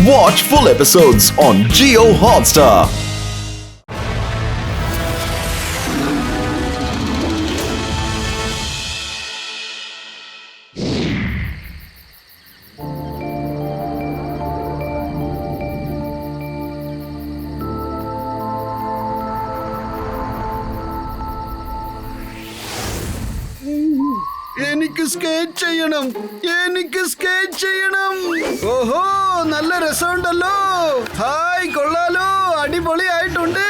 Watch full episodes on Jio Hotstar. എനിക്ക് skate ചെയ്യണം. ഓഹോ, നല്ല രസമുണ്ടല്ലോ. ഹായ്, കൊള്ളാലോ, അടിപൊളിയായിട്ടുണ്ട്.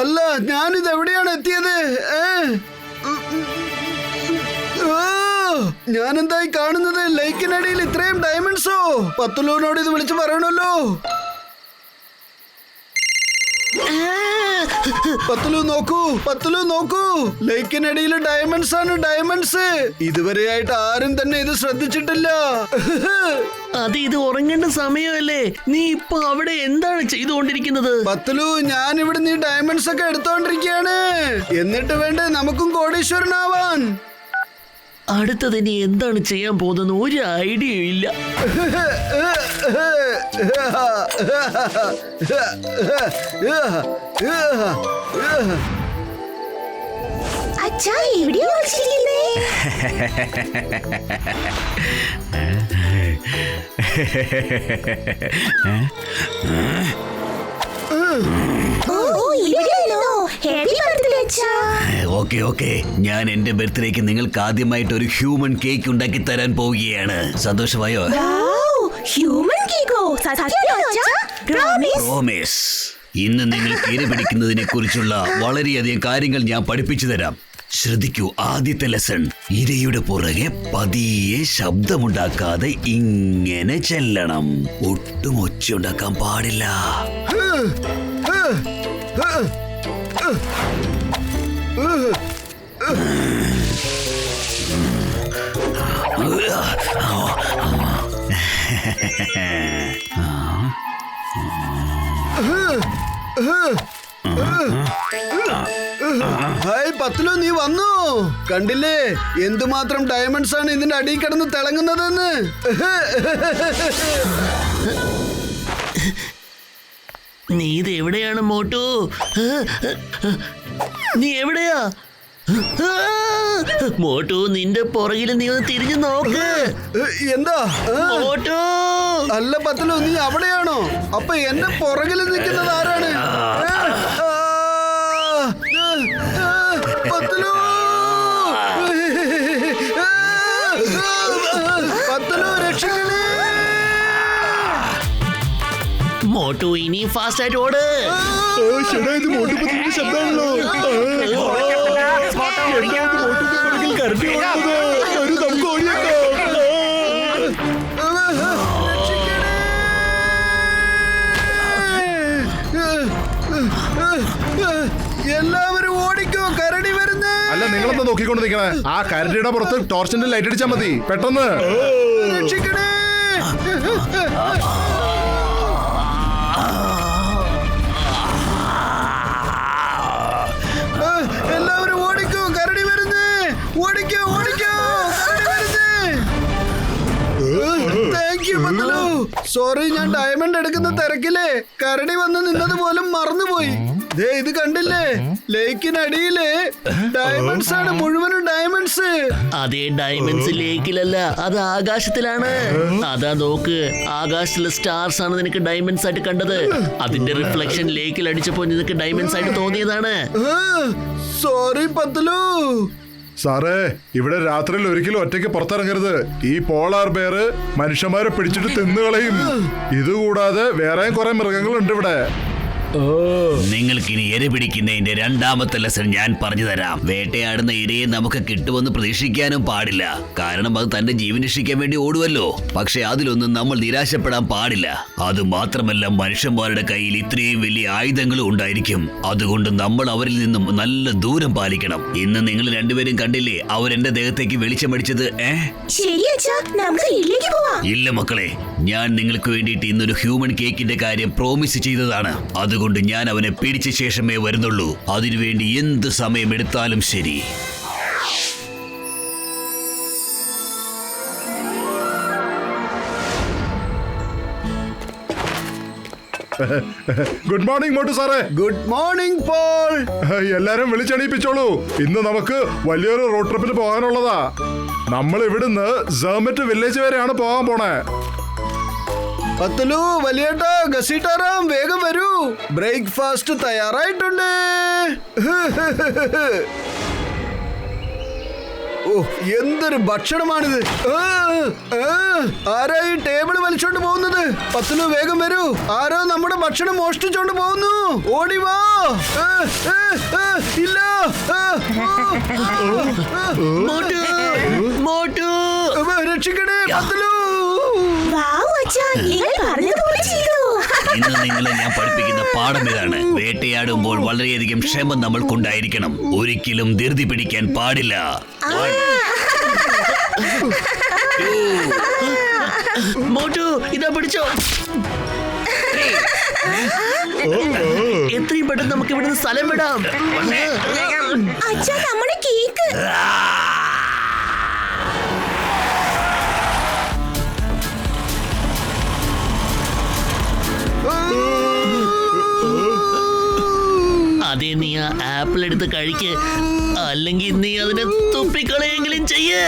അല്ല, ഞാനിത് എവിടെയാണ് എത്തിയത്? ഞാനെന്തായി കാണുന്നത്? ലേക്കിനടിയിൽ ഇത്രയും ഡയമണ്ട്സോ? പത്തുലൂനോട് ഇത് വിളിച്ചു പറയണല്ലോ. പത്തുലു നോക്കൂ, ലേക്കിനടിയിൽ ഡയമണ്ട്സ് ആണ്, ഡയമണ്ട്സ്. ഇതുവരെയായിട്ട് ആരും തന്നെ ഇത് ശ്രദ്ധിച്ചിട്ടില്ല. അത് ഇത് ഉറങ്ങേണ്ട സമയമല്ലേ? നീ ഇപ്പൊ അവിടെ എന്താണ് ചെയ്തുകൊണ്ടിരിക്കുന്നത്? പത്തുലു, ഞാൻ ഇവിടെ നീ ഡയമണ്ട്സ് ഒക്കെ എടുത്തോണ്ടിരിക്കുകയാണ്. എന്നിട്ട് വേണ്ടേ നമുക്കും കോടീശ്വരനാവാൻ. അടുത്തത് ഇനി എന്താണ് ചെയ്യാൻ പോകുന്നത്? ഒരു ഐഡിയയും ഇല്ല. അച്ഛാ, എവിടെയാ വിളിച്ചിരിക്കുന്നേ? ഓക്കെ, ഞാൻ എന്റെ ബർത്ത്ഡേക്ക് നിങ്ങൾക്ക് ആദ്യമായിട്ട് ഒരു ഹ്യൂമൻ കേക്ക് ഉണ്ടാക്കി തരാൻ പോവുകയാണ്. സന്തോഷമായോ? ഹ്യൂമൻ കേക്കോ? പ്രോമിസ്. ഇന്ന് നിങ്ങൾക്ക് ഇര പിടിക്കുന്നതിനെ കുറിച്ചുള്ള വളരെയധികം കാര്യങ്ങൾ ഞാൻ പഠിപ്പിച്ചു തരാം. ശ്രദ്ധിക്കൂ, ആദ്യത്തെ ലെസൺ: ഇരയുടെ പുറകെ പതിയെ ശബ്ദമുണ്ടാക്കാതെ ഇങ്ങനെ ചെല്ലണം. ഒട്ടും ഒച്ചയുണ്ടാക്കാൻ പാടില്ല. ഹായ് പത്തുലു, നീ വന്നു. കണ്ടില്ലേ എന്തുമാത്രം ഡയമണ്ട്സ് ആണ് ഇതിന്റെ അടിയിൽ കിടന്ന് തിളങ്ങുന്നതെന്ന്. നീ ഇത് എവിടെയാണ് മോട്ടു? നീ എവിടെയാ മോട്ടു? നിന്റെ പുറകിൽ നീ ഒന്ന് തിരിഞ്ഞു നോക്ക്. എന്താ മോട്ടു? അല്ല പത്തുലു, നീ അവിടെയാണോ? അപ്പൊ എന്റെ പുറകിൽ നിൽക്കുന്നത് ആരാണ്? പത്തുലു, പത്തുലു, രക്ഷിക്കണേ. മോട്ടു, ഇനി ഫാസ്റ്റ് ആയിട്ട് ഓട്. ഇത് മോട്ടുപത്തിന്റെ ശബ്ദമാണല്ലോ. നമുക്ക് ഓടിയേക്കാം. എല്ലാവരും ഓടിക്കോ, കരടി വരുന്നേ. അല്ല, നിങ്ങളെന്താ നോക്കിക്കൊണ്ട് നിൽക്കണേ? ആ കരടിയുടെ പുറത്ത് ടോർച്ചിന്റെ ലൈറ്റ് അടിച്ചാൽ മതി. പെട്ടെന്ന് രക്ഷിക്കണേ. എല്ലാവരും ഓടിക്കോ, കരടി വരുന്നേ. ഓടിക്കോ, കരടി വരുന്നേ. താങ്ക് യു പത്തുലു. സോറി, ഞാൻ ഡയമണ്ട് എടുക്കുന്ന തിരക്കില്ലേ കരടി വന്ന് നിന്നത് പോലും മറന്നുപോയി. ദേ, ഇത് കണ്ടില്ലേ? ലേക്കിനടിയില് ഡയമണ്ട്സ് ആണ്, മുഴുവനും ഡയമണ്ട്സ്. അതേ, ഡയമണ്ട്സ് ലേക്കിലല്ല, അത് ആകാശത്തിലാണ്. അതാ നോക്ക്, ആകാശത്തിലെ സ്റ്റാർസ് ആണ് നിനക്ക് ഡയമണ്ട്സ് ആയിട്ട് കണ്ടത്. അതിന്റെ റിഫ്ലക്ഷൻ ലേക്കിൽ അടിച്ചപ്പോ നിനക്ക് ഡയമണ്ട്സ് ആയിട്ട് തോന്നിയതാണ്. സോറി പത്തുലു. സാറേ, ഇവിടെ രാത്രിയിൽ ഒരിക്കലും ഒറ്റയ്ക്ക് പുറത്തിറങ്ങരുത്. ഈ പോളാർ ബെയർ മനുഷ്യന്മാരെ പിടിച്ചിട്ട് തിന്നുകളയും. ഇതുകൂടാതെ വേറെയും കുറെ മൃഗങ്ങളുണ്ട് ഇവിടെ. നിങ്ങൾക്ക് ഇനി ഇര പിടിക്കുന്നതിന്റെ രണ്ടാമത്തെ ലെസൺ ഞാൻ പറഞ്ഞു തരാം. വേട്ടയാടുന്ന ഇരയെ നമുക്ക് കിട്ടുമെന്ന് പ്രതീക്ഷിക്കാനും പാടില്ല. കാരണം അത് തന്റെ ജീവൻ രക്ഷിക്കാൻ വേണ്ടി ഓടുവല്ലോ. പക്ഷെ അതിലൊന്നും നമ്മൾ നിരാശപ്പെടാൻ പാടില്ല. അത് മാത്രമല്ല, മനുഷ്യന്മാരുടെ കയ്യിൽ ഇത്രയും വലിയ ആയുധങ്ങളും ഉണ്ടായിരിക്കും. അതുകൊണ്ട് നമ്മൾ അവരിൽ നിന്നും നല്ല ദൂരം പാലിക്കണം. ഇന്ന് നിങ്ങൾ രണ്ടുപേരും കണ്ടില്ലേ അവരെന്റെ ദേഹത്തേക്ക് വെളിച്ചമടിച്ചത്? ഇല്ല മക്കളെ, ഞാൻ നിങ്ങൾക്ക് വേണ്ടിയിട്ട് ഇന്നൊരു ഹ്യൂമൻ കേക്കിന്റെ കാര്യം പ്രോമിസ് ചെയ്തതാണ്. അതുകൊണ്ട് ഞാൻ അവനെ പിടിച്ച ശേഷമേ വരുന്നുള്ളൂ. അതിനുവേണ്ടി എന്ത് സമയം എടുത്താലും ശരി. ഗുഡ് മോർണിംഗ് മോട്ടു സാറേ. Good morning Paul. എല്ലാരും വിളിച്ചെണീപ്പിച്ചോളൂ. ഇന്ന് നമുക്ക് വലിയൊരു റോഡ് ട്രിപ്പിന് പോകാനുള്ളതാ. നമ്മൾ ഇവിടുന്ന് സെർമിറ്റ് വില്ലേജ് വരെയാണ് പോകാൻ പോണേ. പത്തലു, വലിയേട്ടാ, ഗസീട്ടാറാം, വേഗം വരൂ. ബ്രേക്ക്ഫാസ്റ്റ് തയ്യാറായിട്ടുണ്ട്. ഓ, എന്തൊരു ഭക്ഷണമാണിത്. ആരാ ഈ ടേബിൾ വലിച്ചോണ്ട് പോകുന്നത്? പത്തലു, വേഗം വരൂ. ആരോ നമ്മുടെ ഭക്ഷണം മോഷ്ടിച്ചോണ്ട് പോകുന്നു. ഓടി വാ. ഇല്ല. മോട്ടു, മോട്ടു. രക്ഷിക്കണേ പത്തലു. വാവ് അച്ഛാ, നിങ്ങൾ പറഞ്ഞതുപോലെ ചെയ്തു. ഇന്ന് നിങ്ങളെ ഞാൻ പഠിപ്പിക്കുന്ന പാഠം ഇതാണ്. വേട്ടയാടുമ്പോൾ വളരെയധികം ക്ഷമ നമ്മൾക്കുണ്ടായിരിക്കണം. ഒരിക്കലും ധൃതി പിടിക്കാൻ പാടില്ല. മോട്ടു, ഇതാ പിടിച്ചോ. എത്രയും പെട്ടെന്ന് നമുക്ക് ഇവിടുന്ന് സ്ഥലം വിടാം. അച്ഛാ, നമ്മുടെ കേക്ക്. അതേ, നീ ആ ആപ്പിൾ എടുത്ത് കഴിക്ക്, അല്ലെങ്കിൽ നീ അതിനെ തുപ്പിക്കളയെങ്കിലും ചെയ്യ്.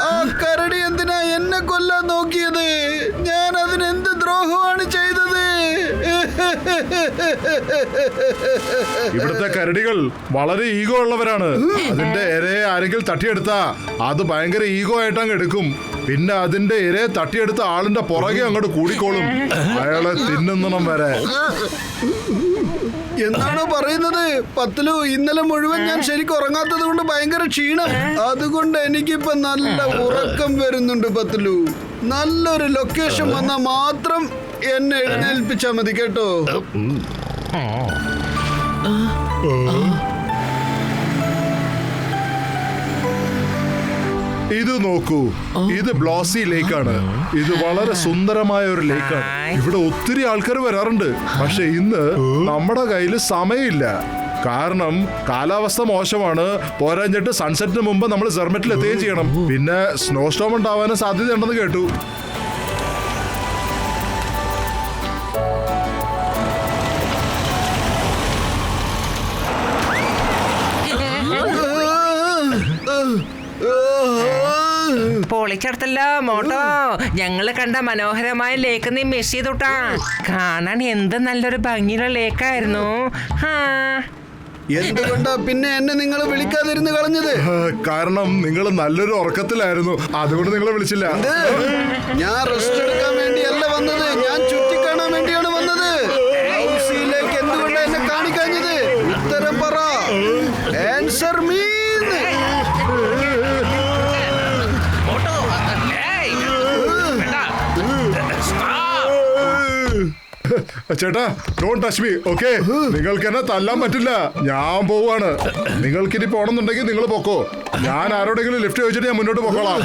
ആ കരടി എന്തിനാ എന്നെ കൊല്ലാൻ നോക്കിയത്? ഞാൻ അതിന് എന്ത് ദ്രോഹമാണ് ചെയ്തത്? ഇവിടുത്തെ കരടികൾ വളരെ ഈഗോ ഉള്ളവരാണ്. അതിന്റെ ഇരയെ ആരെങ്കിലും തട്ടിയെടുത്താ അത് ഭയങ്കര ഈഗോ ആയിട്ട് അങ്ങ് എടുക്കും. പിന്നെ അതിന്റെ ഇരയെ തട്ടിയെടുത്ത ആളിന്റെ പുറകെ അങ്ങോട്ട് കൂടിക്കോളും, അയാളെ തിന്നുന്നണം വരെ. എന്താണോ പറയുന്നത് പത്തലു? ഇന്നലെ മുഴുവൻ ഞാൻ ശരിക്കും ഉറങ്ങാത്തത് കൊണ്ട് ഭയങ്കര ക്ഷീണം. അതുകൊണ്ട് എനിക്കിപ്പോ നല്ല ഉറക്കം വരുന്നുണ്ട് പത്തലു. നല്ലൊരു ലൊക്കേഷൻ വന്നാൽ മാത്രം എന്നെ എഴുന്നേൽപ്പിച്ചാ മതി കേട്ടോ. ഇത് നോക്കൂ, ഇത് ബ്ലോസി ലേക്കാണ്. ഇത് വളരെ സുന്ദരമായ ഒരു ലേക്കാണ്. ഇവിടെ ഒത്തിരി ആൾക്കാർ വരാറുണ്ട്. പക്ഷെ ഇന്ന് നമ്മുടെ കയ്യിൽ സമയമില്ല. കാരണം കാലാവസ്ഥ മോശമാണ്. പോരാഞ്ഞിട്ട് സൺസെറ്റിന് മുമ്പ് നമ്മൾ സെർമെറ്റിൽ എത്തുകയും ചെയ്യണം. പിന്നെ സ്നോ സ്റ്റോം ഉണ്ടാവാനും സാധ്യതയുണ്ടെന്ന് കേട്ടു. പൊളിച്ചെടുത്തല്ലോ മോട്ടോ. ഞങ്ങള് കണ്ട മനോഹരമായ ലേക്ക് നീ മിസ് ചെയ്തുട്ടാ. കാണാൻ എന്ത് നല്ലൊരു ഭംഗിയുള്ള ലേക്കായിരുന്നു. എന്തുകൊണ്ടാ പിന്നെ എന്നെ നിങ്ങൾ വിളിക്കാതിരുന്ന് കളഞ്ഞത്? കാരണം നിങ്ങൾ നല്ലൊരു ഉറക്കത്തിലായിരുന്നു, അതുകൊണ്ട് നിങ്ങളെ വിളിച്ചില്ല. ഞാൻ റെസ്റ്റ് എടുക്കാൻ വേണ്ടിയല്ല വന്നത്, ഞാൻ ചുറ്റിക്കാണാൻ വേണ്ടിയാണ് വന്നത്. ഹൗസിലേക്ക് എന്തുകൊണ്ടാ എന്നെ കാണിക്കാഞ്ഞത്? ഉത്തരം പറ. Answer me. ചേട്ടാ, ഡോണ്ട് ടച്ച് മീ, ഓക്കെ? നിങ്ങൾക്ക് എന്നെ തല്ലാൻ പറ്റില്ല. ഞാൻ പോവാണ്. നിങ്ങൾക്ക് ഇനി പോണെന്നുണ്ടെങ്കിൽ നിങ്ങൾ പൊക്കോ. ഞാൻ ആരോടെങ്കിലും ലിഫ്റ്റ് ചോദിച്ചിട്ട് ഞാൻ മുന്നോട്ട് പൊക്കോളാം.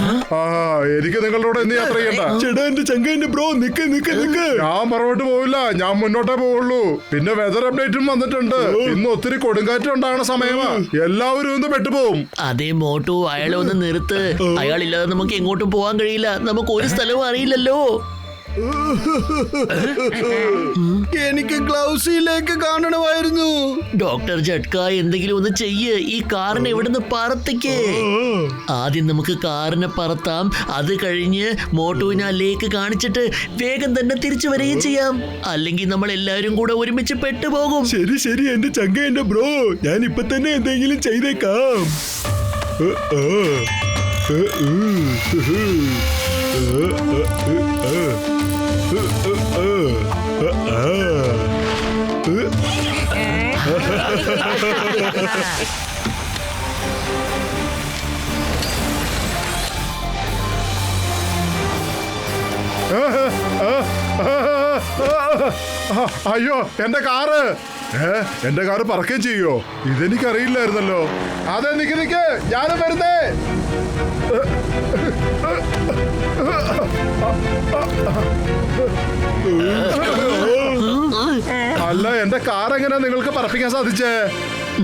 എനിക്ക് നിങ്ങളോട് ഇന്ന് യാത്ര ചെയ്യണ്ട. ചേട്ടാ, എന്റെ ചങ്കന്റെ ബ്രോ, നിക്ക് നിക്ക് നിക്ക്. ഞാൻ പുറകോട്ട് പോവില്ല, ഞാൻ മുന്നോട്ടേ പോവുള്ളൂ. പിന്നെ വെതർ അപ്ഡേറ്റും വന്നിട്ടുണ്ട്. ഇന്ന് ഒത്തിരി കൊടുങ്കാറ്റ് ഉണ്ടാകുന്ന സമയമാ. എല്ലാവരും ഒന്ന് പെട്ടുപോകും. അതേ മോട്ടു, അയാളെ ഒന്ന് നിർത്ത്. അയാളില്ലാതെ നമുക്ക് എങ്ങോട്ടും പോകാൻ കഴിയില്ല. നമുക്ക് ഒരു സ്ഥലവും അറിയില്ലല്ലോ. എനിക്ക് ഗ്ലൗസിലേക്ക് കാണണമായിരുന്നു. ഡോക്ടർ ജട്ക, എന്തെങ്കിലും ഒന്ന് ചെയ്യ്. ഈ കാറിനെ ഇവിടുന്ന് പറത്തിക്ക്. ആദ്യം നമുക്ക് കാറിനെ പറത്താം. അത് കഴിഞ്ഞ് മോട്ടുവിനെ ആ ലേക്ക് കാണിച്ചിട്ട് വേഗം തന്നെ തിരിച്ചു വരികയും ചെയ്യാം. അല്ലെങ്കിൽ നമ്മൾ എല്ലാവരും കൂടെ ഒരുമിച്ച് പെട്ടുപോകും. ശരി ശരി, എന്റെ ചങ്ക, എന്റെ ബ്രോ, ഞാൻ ഇപ്പൊ തന്നെ എന്തെങ്കിലും ചെയ്തേക്കാം. അയ്യോ, എന്റെ കാറ്! എന്റെ കാറ് പറക്കുകയും ചെയ്യോ? ഇതെനിക്കറിയില്ലായിരുന്നല്ലോ. അതെ, നിക്ക് നിക്ക്, ഞാനും വരുന്നേ. അല്ല, എന്റെ കാർ എങ്ങനെയാ നിങ്ങൾക്ക് പറപ്പിക്കാൻ സാധിച്ചേ?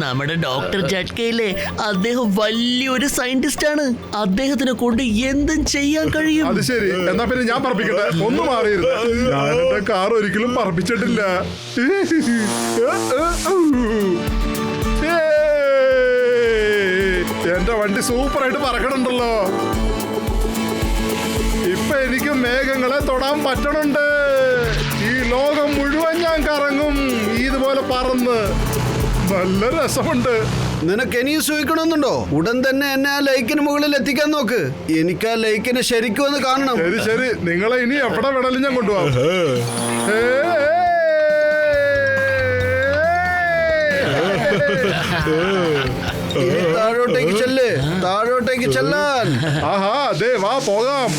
നമ്മുടെ ഡോക്ടർ ജഡ്കയിലെ അദ്ദേഹം വലിയൊരു സയന്റിസ്റ്റ് ആണ്. അദ്ദേഹത്തിനെ കൊണ്ട് എന്തും ചെയ്യാൻ കഴിയും. അത് ശരി, എന്നാ പിന്നെ ഞാൻ പറപ്പിക്കട്ടെ. ഒന്നും മാറിയിരുന്നു. ഞാൻ എന്റെ കാർ ഒരിക്കലും പറപ്പിച്ചിട്ടില്ല. എന്റെ വണ്ടി സൂപ്പറായിട്ട് പറക്കണുണ്ടല്ലോ. ഇപ്പൊ എനിക്ക് മേഘങ്ങളെ തൊടാൻ പറ്റണുണ്ട്. ഈ ലോകം മുഴുവൻ ഞാൻ കറങ്ങും ഇതുപോലെ പറന്ന്. നല്ല രസമുണ്ട്. നിനക്ക് ഇനിയും സൂഹിക്കണമെന്നുണ്ടോ? ഉടൻ തന്നെ എന്നെ ആ ലൈക്കിന് മുകളിൽ എത്തിക്കാൻ നോക്ക്. എനിക്ക് ആ ലൈക്കിനെ ശരിക്കും ഒന്ന് കാണണം. ശരി ശരി, നിങ്ങളെ ഇനി എവിടെ വേണേലും ഞാൻ കൊണ്ടുപോകാം. ഇനി താഴോട്ടേക്ക് ചെല്ല്, താഴോട്ടേക്ക് ചെല്ലാൻ. ആഹാ, അതെ, വാ പോകാം.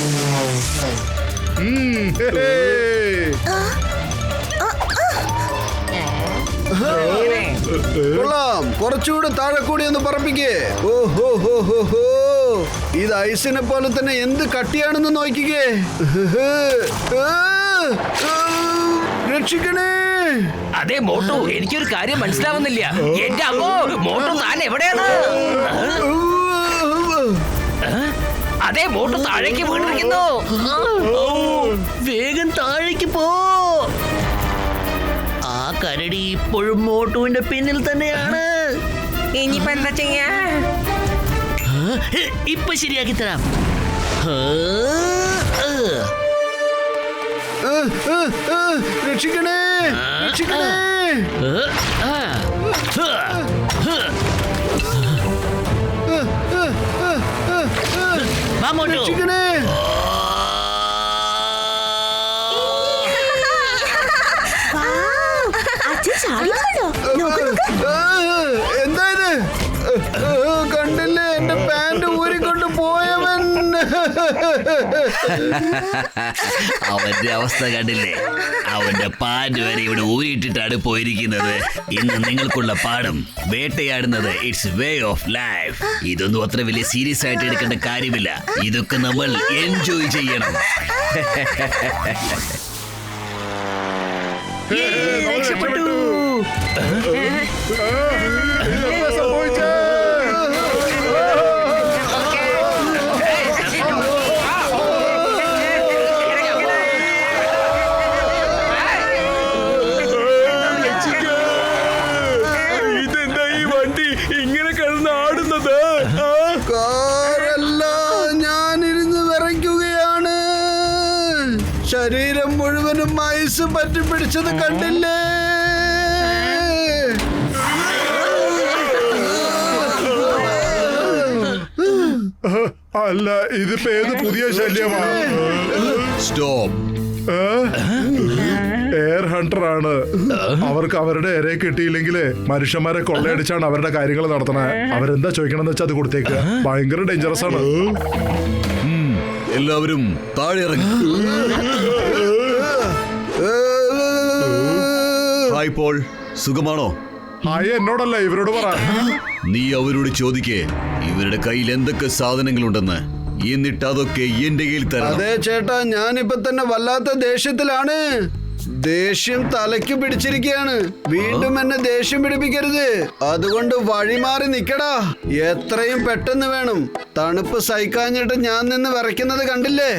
കൊള്ളാം, കുറച്ചുകൂടെ താഴെ കൂടി ഒന്ന് പറപ്പിക്കേ. ഓഹോ ഹോ ഹോ ഹോ, ഇത് ഐസിനെ പോലെ തന്നെ എന്ത് കട്ടിയാണെന്ന് നോക്കിക്കേ. രക്ഷിക്കണേ. അതെ മോട്ടു, എനിക്കൊരു കാര്യം മനസ്സിലാവുന്നില്ല. എന്റെ അമ്മോ, മോട്ടു താൻ എവിടെയാണ്? അതെ മോട്ടു താഴേക്ക് വീണിരിക്കുന്നു. വേഗം താഴേക്ക് പോ. ആ കരടി ഇപ്പോഴും മോട്ടുവിന്റെ പിന്നിൽ തന്നെയാണ്. ഇനിയിപ്പോ എന്താ ചെയ്യാ? ഇപ്പൊ ശരിയാക്കി തരാം. രക്ഷിക്കണേ, രക്ഷിക്കണേ. വാ മോട്ടു. രക്ഷിക്കണേ. അച്ഛൻ ചാടിയല്ലോ. നോക്ക് നോക്ക്. എന്താ ഇത്? കണ്ടില്ലേ, എന്റെ പാന്റ് ഊരിക്കൊണ്ട് പോയവൻ. അവന്റെ അവസ്ഥ കണ്ടില്ലേ? അവന്റെ പാൻറ് വരെ ഇവിടെ ഊരിയിട്ടിട്ടാണ് പോയിരിക്കുന്നത്. ഇന്ന് നിങ്ങൾക്കുള്ള പാഠം, വേട്ടയാടുന്നത് ഇറ്റ്സ് വേ ഓഫ് ലൈഫ്. ഇതൊന്നും അത്ര വലിയ സീരിയസ് ആയിട്ട് എടുക്കേണ്ട കാര്യമില്ല. ഇതൊക്കെ നമ്മൾ എൻജോയ് ചെയ്യണം. രക്ഷപ്പെട്ടു. എന്താ സംഭവിച്ചേ? ഇതെന്താ ഈ വണ്ടി ഇങ്ങനെ കിടന്ന് ആടുന്നത്? കാറല്ല, ഞാനിരുന്ന് വിറയ്ക്കുകയാണ്. ശരീരം മുഴുവനും ഐസ് പറ്റി പിടിച്ചത് കണ്ടില്ലേ? അല്ല, ഇതിപ്പോ ഏത് പുതിയ ശല്യമാണ്? സ്റ്റോപ്പ്. എയർ ഹണ്ടർ ആണ്. അവർക്ക് അവരുടെ ഇരയെ കിട്ടിയില്ലെങ്കിൽ മനുഷ്യന്മാരെ കൊള്ളയടിച്ചാണ് അവരുടെ കാര്യങ്ങൾ നടത്തണേ. അവരെന്താ ചോദിക്കണമെന്ന് വെച്ചാൽ അത് കൊടുത്തേക്ക്. ഭയങ്കര ഡേഞ്ചറസ് ആണ്. എല്ലാവരും താഴെ ഇറങ്ങി. ഹായ് പോൾ, സുഖമാണോ? ഹായ് എന്നോടല്ല, ഇവരോട് പറ. നീ അവരോട് ചോദിക്കേ ഇവരുടെ കയ്യിൽ എന്തൊക്കെ സാധനങ്ങളുണ്ടെന്ന്. എന്നിട്ട് അതൊക്കെ എന്റെ കയ്യിൽ തരാം. അതെ ചേട്ടാ, ഞാനിപ്പോ തന്നെ വല്ലാത്ത ദേഷ്യത്തിലാണ്. ദേഷ്യം തലയ്ക്ക് പിടിച്ചിരിക്കുകയാണ്. വീണ്ടും എന്നെ ദേഷ്യം പിടിപ്പിക്കരുത്. അതുകൊണ്ട് വഴിമാറി നിക്കടാ. എത്രയും പെട്ടെന്ന് വേണം. തണുപ്പ് സഹിക്കാഞ്ഞിട്ട് ഞാൻ നിന്ന് വിറയ്ക്കുന്നത് കണ്ടില്ലേ?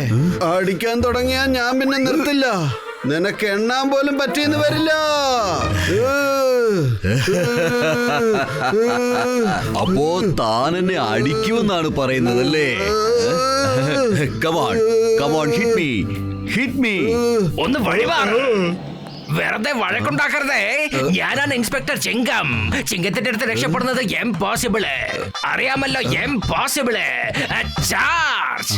അടിക്കാൻ തുടങ്ങിയാ ഞാൻ പിന്നെ നിർത്തില്ല. നിനക്ക് എണ്ണാൻ പോലും പറ്റിയെന്ന് വരില്ല. അപ്പോ താൻ എന്നെ അടിക്കുമെന്നാണ് പറയുന്നതല്ലേ? Come on come on, hit me, hit me. ഒന്ന് വഴിവാ. വെറുതെ വഴക്കുണ്ടാക്കരുതേ. ഞാനാണ് ഇൻസ്പെക്ടർ ചിങ്കം. ചിങ്കത്തിന്റെ അടുത്ത് രക്ഷപ്പെടുന്നത് എംപോസിബിള്. അറിയാമല്ലോ, എംപോസിബിള്. ചാർജ്.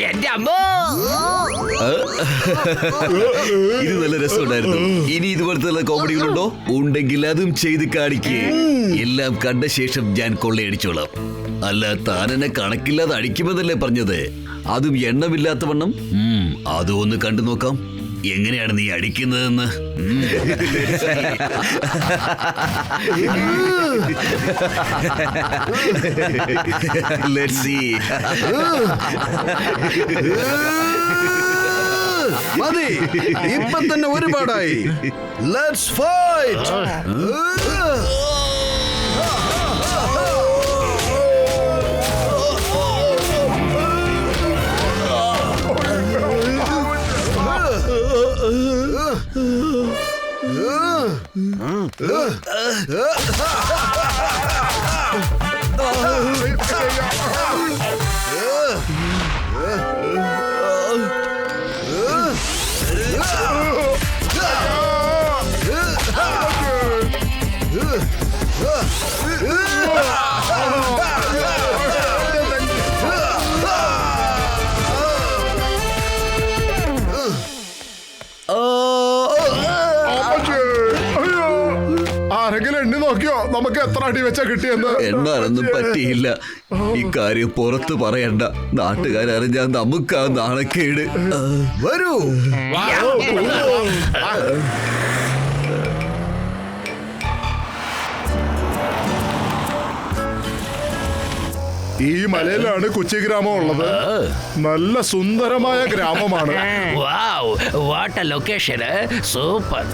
എന്റെ അമ്മോ, ഇത് നല്ല രസമുണ്ടായിരുന്നു. ഇനി ഇതുപോലത്തെ കോമഡികളുണ്ടോ? ഉണ്ടെങ്കിൽ അതും ചെയ്ത് കാണിക്കേ. എല്ലാം കണ്ട ശേഷം ഞാൻ കൊള്ളയടിച്ചോളാം. അല്ല, താൻ എന്നെ കണക്കില്ലാതെ അടിക്കുമെന്നല്ലേ പറഞ്ഞത്? അതും എണ്ണമില്ലാത്തവണ്ണം. അതും ഒന്ന് കണ്ടു നോക്കാം. എങ്ങനെയാണ് നീ അടിക്കുന്നതെന്ന്. Let's see. മതി, ഇപ്പൊ തന്നെ ഒരുപാടായി. Let's fight. ആരെങ്കിലും എണ്ണി നോക്കിയോ നമുക്ക് എത്ര അടി വെച്ചാ കിട്ടിയെന്ന്? എണ്ണാനൊന്നും പറ്റിയില്ല. ഇക്കാര്യം പുറത്ത് പറയണ്ട, നാട്ടുകാരറിഞ്ഞാൽ നമുക്കാ നാണക്കേട്. വരൂ. ഈ മലയിലാണ് കൊച്ചി ഗ്രാമം ഉള്ളത്. നല്ല സുന്ദരമായ ഗ്രാമമാണ്. What A location, super.